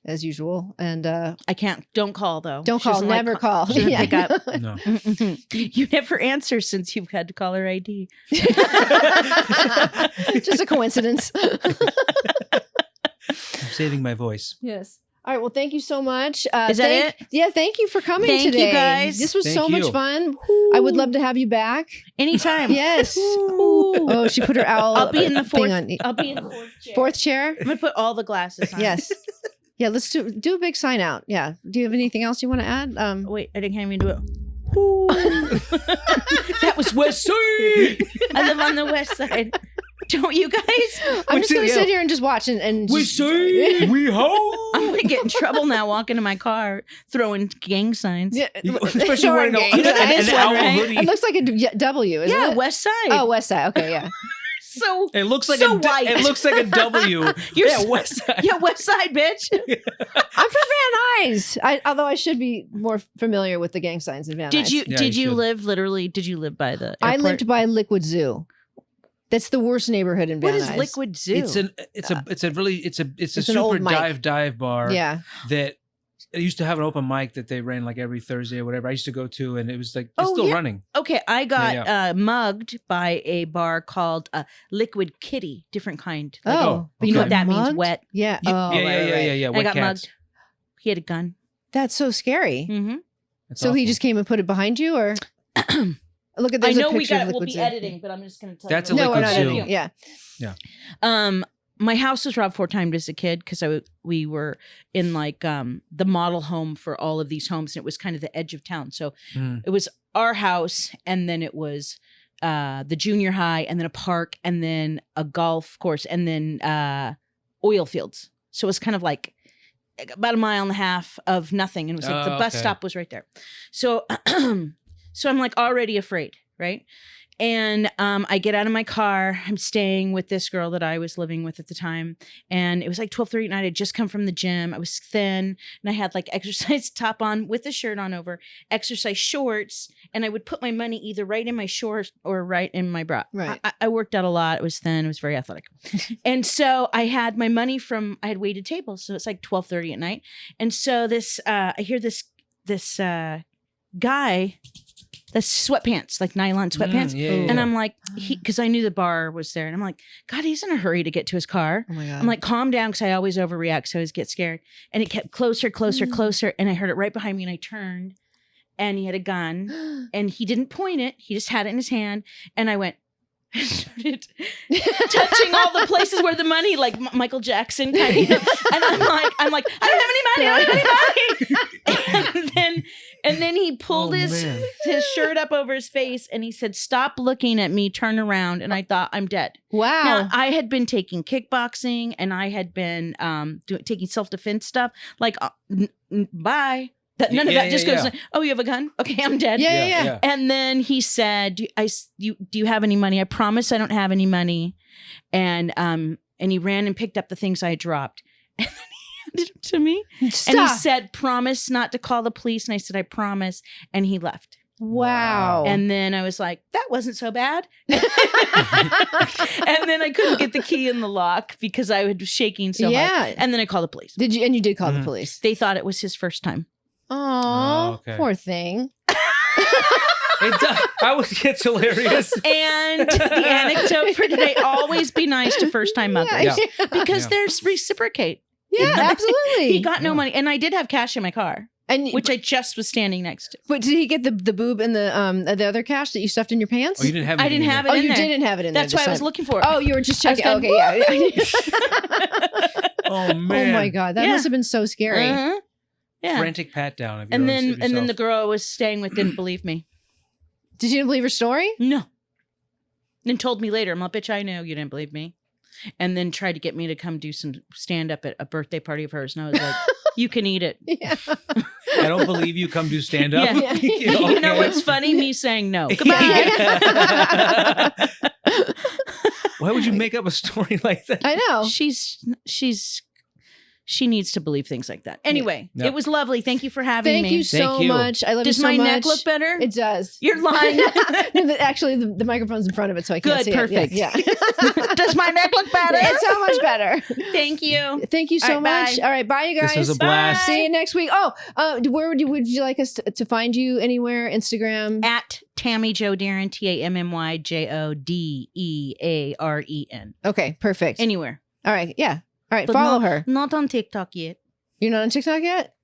As usual, and I can't. Don't call though. Don't call. Never call. Yeah. Pick up. No. You never answer since you've had caller ID. Just a coincidence. I'm saving my voice. Yes. All right. Well, thank you so much. Is that it? Yeah. Thank you for coming Thank today. you, guys. This was Thank so much you. fun. I would love to have you back. Anytime. Yes. Ooh. Oh, she put her owl. I'll be in the thing fourth. on. I'll be in the fourth chair. Fourth chair. I'm gonna put all the glasses on. Yes. Yeah. Let's do a big sign out. Yeah. Do you have anything else you want to add? Wait, I didn't have me do it. That was West Side. I live on the West Side. Don't you guys? I'm just gonna sit here and just watch and We just- say we ho. I'm gonna get in trouble now walking to my car throwing gang signs. Yeah, Especially sure, wearing okay. an This one, owl right? hoodie. It looks like a W, isn't Yeah, it? West Side. Oh, West Side. Okay, yeah. So It looks like So a white. it looks like a W. You're yeah, so- West Side. yeah, West Side, bitch. I'm from Van Nuys. Although I should be more familiar with the gang signs in Van Nuys. Did you Yeah, did you you should. live literally? Did you live by the airport? I lived by Liquid Zoo. That's the worst neighborhood in Van What Nuys. is Liquid Zoo? It's a It's an super old mic. dive bar. Yeah. That it used to have an open mic that they ran like every Thursday or whatever. I used to go to, and it was like it's Oh, still yeah. running. Okay, I got Yeah, mugged by a bar called Liquid Kitty, different kind. Oh, Oh, but you know got what that means? mugged? Wet. Yeah. Yeah, Oh, yeah, right, yeah, right. yeah, yeah. I Wet got cats. mugged. He had a gun. That's so scary. Mm-hmm. That's So he awful. just came and put it behind you, or look at I there's know a we picture got of it. We'll Liquid be Zoo. editing, but I'm just going to tell That's you. a No, we're Liquid not Zoo. editing. Yeah. My house was robbed 4 times as a kid because we were in like the model home for all of these homes, and it was kind of the edge of town. So Mm. it was our house, and then it was the junior high, and then a park, and then a golf course, and then oil fields. So it was kind of like about a mile and a half of nothing, and it was like the bus Okay. stop was right there. So so I'm like already afraid, right? And I get out of my car. I'm staying with this girl that I was living with at the time. And it was like 12:30 at night. I'd just come from the gym. I was thin and I had like exercise top on with a shirt on over, exercise shorts. And I would put my money either right in my shorts or right in my bra. Right. I worked out a lot. I was thin. I was very athletic. And so I had my money I had waited tables. So it's like 12:30 at night. And so I hear this guy, that's sweatpants, like nylon sweatpants. Yeah, And I'm like, because I knew the bar was there. And I'm like, God, he's in a hurry to get to his car. Oh my God. I'm like, calm down, because I always overreact. So I always get scared. And it kept closer, closer, closer. And I heard it right behind me. And I turned and he had a gun. And he didn't point it. He just had it in his hand. And I went, I started touching all the places where the money, like Michael Jackson kind of. And I'm like, I don't have any money. And then he pulled his shirt up over his face and he said, "Stop looking at me, turn around." And I thought, I'm dead. Wow. Now, I had been taking kickboxing and I had been taking self-defense stuff. Like, bye. None of that just goes, oh, you have a gun? Okay, I'm dead. Yeah. And then he said, do you have any money? I promise I don't have any money. And he ran and picked up the things I dropped. And then he handed them to me. Stop. And he said, promise not to call the police. And I said, I promise. And he left. Wow. And then I was like, that wasn't so bad. And then I couldn't get the key in the lock because I was shaking so hard. And then I called the police. Did you? And you did call the police. They thought it was his first time. Oh, okay. poor thing. It's hilarious. And the anecdote for today: always be nice to first-time muggers because there's reciprocate. Yeah, absolutely. He got no money, and I did have cash in my car, and which I just was standing next to. But did he get the boob and the other cash that you stuffed in your pants? Oh, you didn't have. I didn't have it. Oh, in you there. didn't have it in That's there. why I was looking for it. Oh, you were just checking. going, Okay, yeah. Oh man. Oh my God, that must have been so scary. Uh-huh. Yeah. Frantic pat down. Of And yourself. then the girl I was staying with didn't believe me. Did you believe her story? No. And told me later, I'm like, bitch, I know you didn't believe me. And then tried to get me to come do some stand up at a birthday party of hers. And I was like, you can eat it. Yeah. I don't believe you. Come do stand up. Yeah. You know what's funny? Me saying no. Yeah. Why would you make up a story like that? I know. She needs to believe things like that. Anyway, Yeah. It was lovely. Thank you for having Thank me. you so Thank you. much. I love Does you so my much. neck look better? It does. You're lying. Actually, the microphone's in front of it, so I can't Good, see perfect. it. Yeah. Does my neck look better? It's so much better. Thank you. Thank you so All right, much. bye. All right, bye, you guys. This was a blast. See you next week. Oh, where would you like us to find you anywhere? Instagram? At Tammy Jo Dearen, TammyJoDearen. Okay, perfect. Anywhere. All right, yeah. All right, But follow not, her. Not on TikTok yet. You're not on TikTok yet?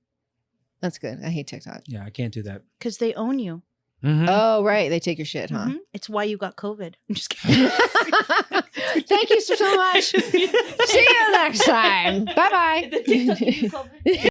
That's good. I hate TikTok. Yeah, I can't do that. Because they own you. Mhm. Oh, right. They take your shit, huh? Mhm. It's why you got COVID. I'm just kidding. Thank you so much. See you next time. Bye bye.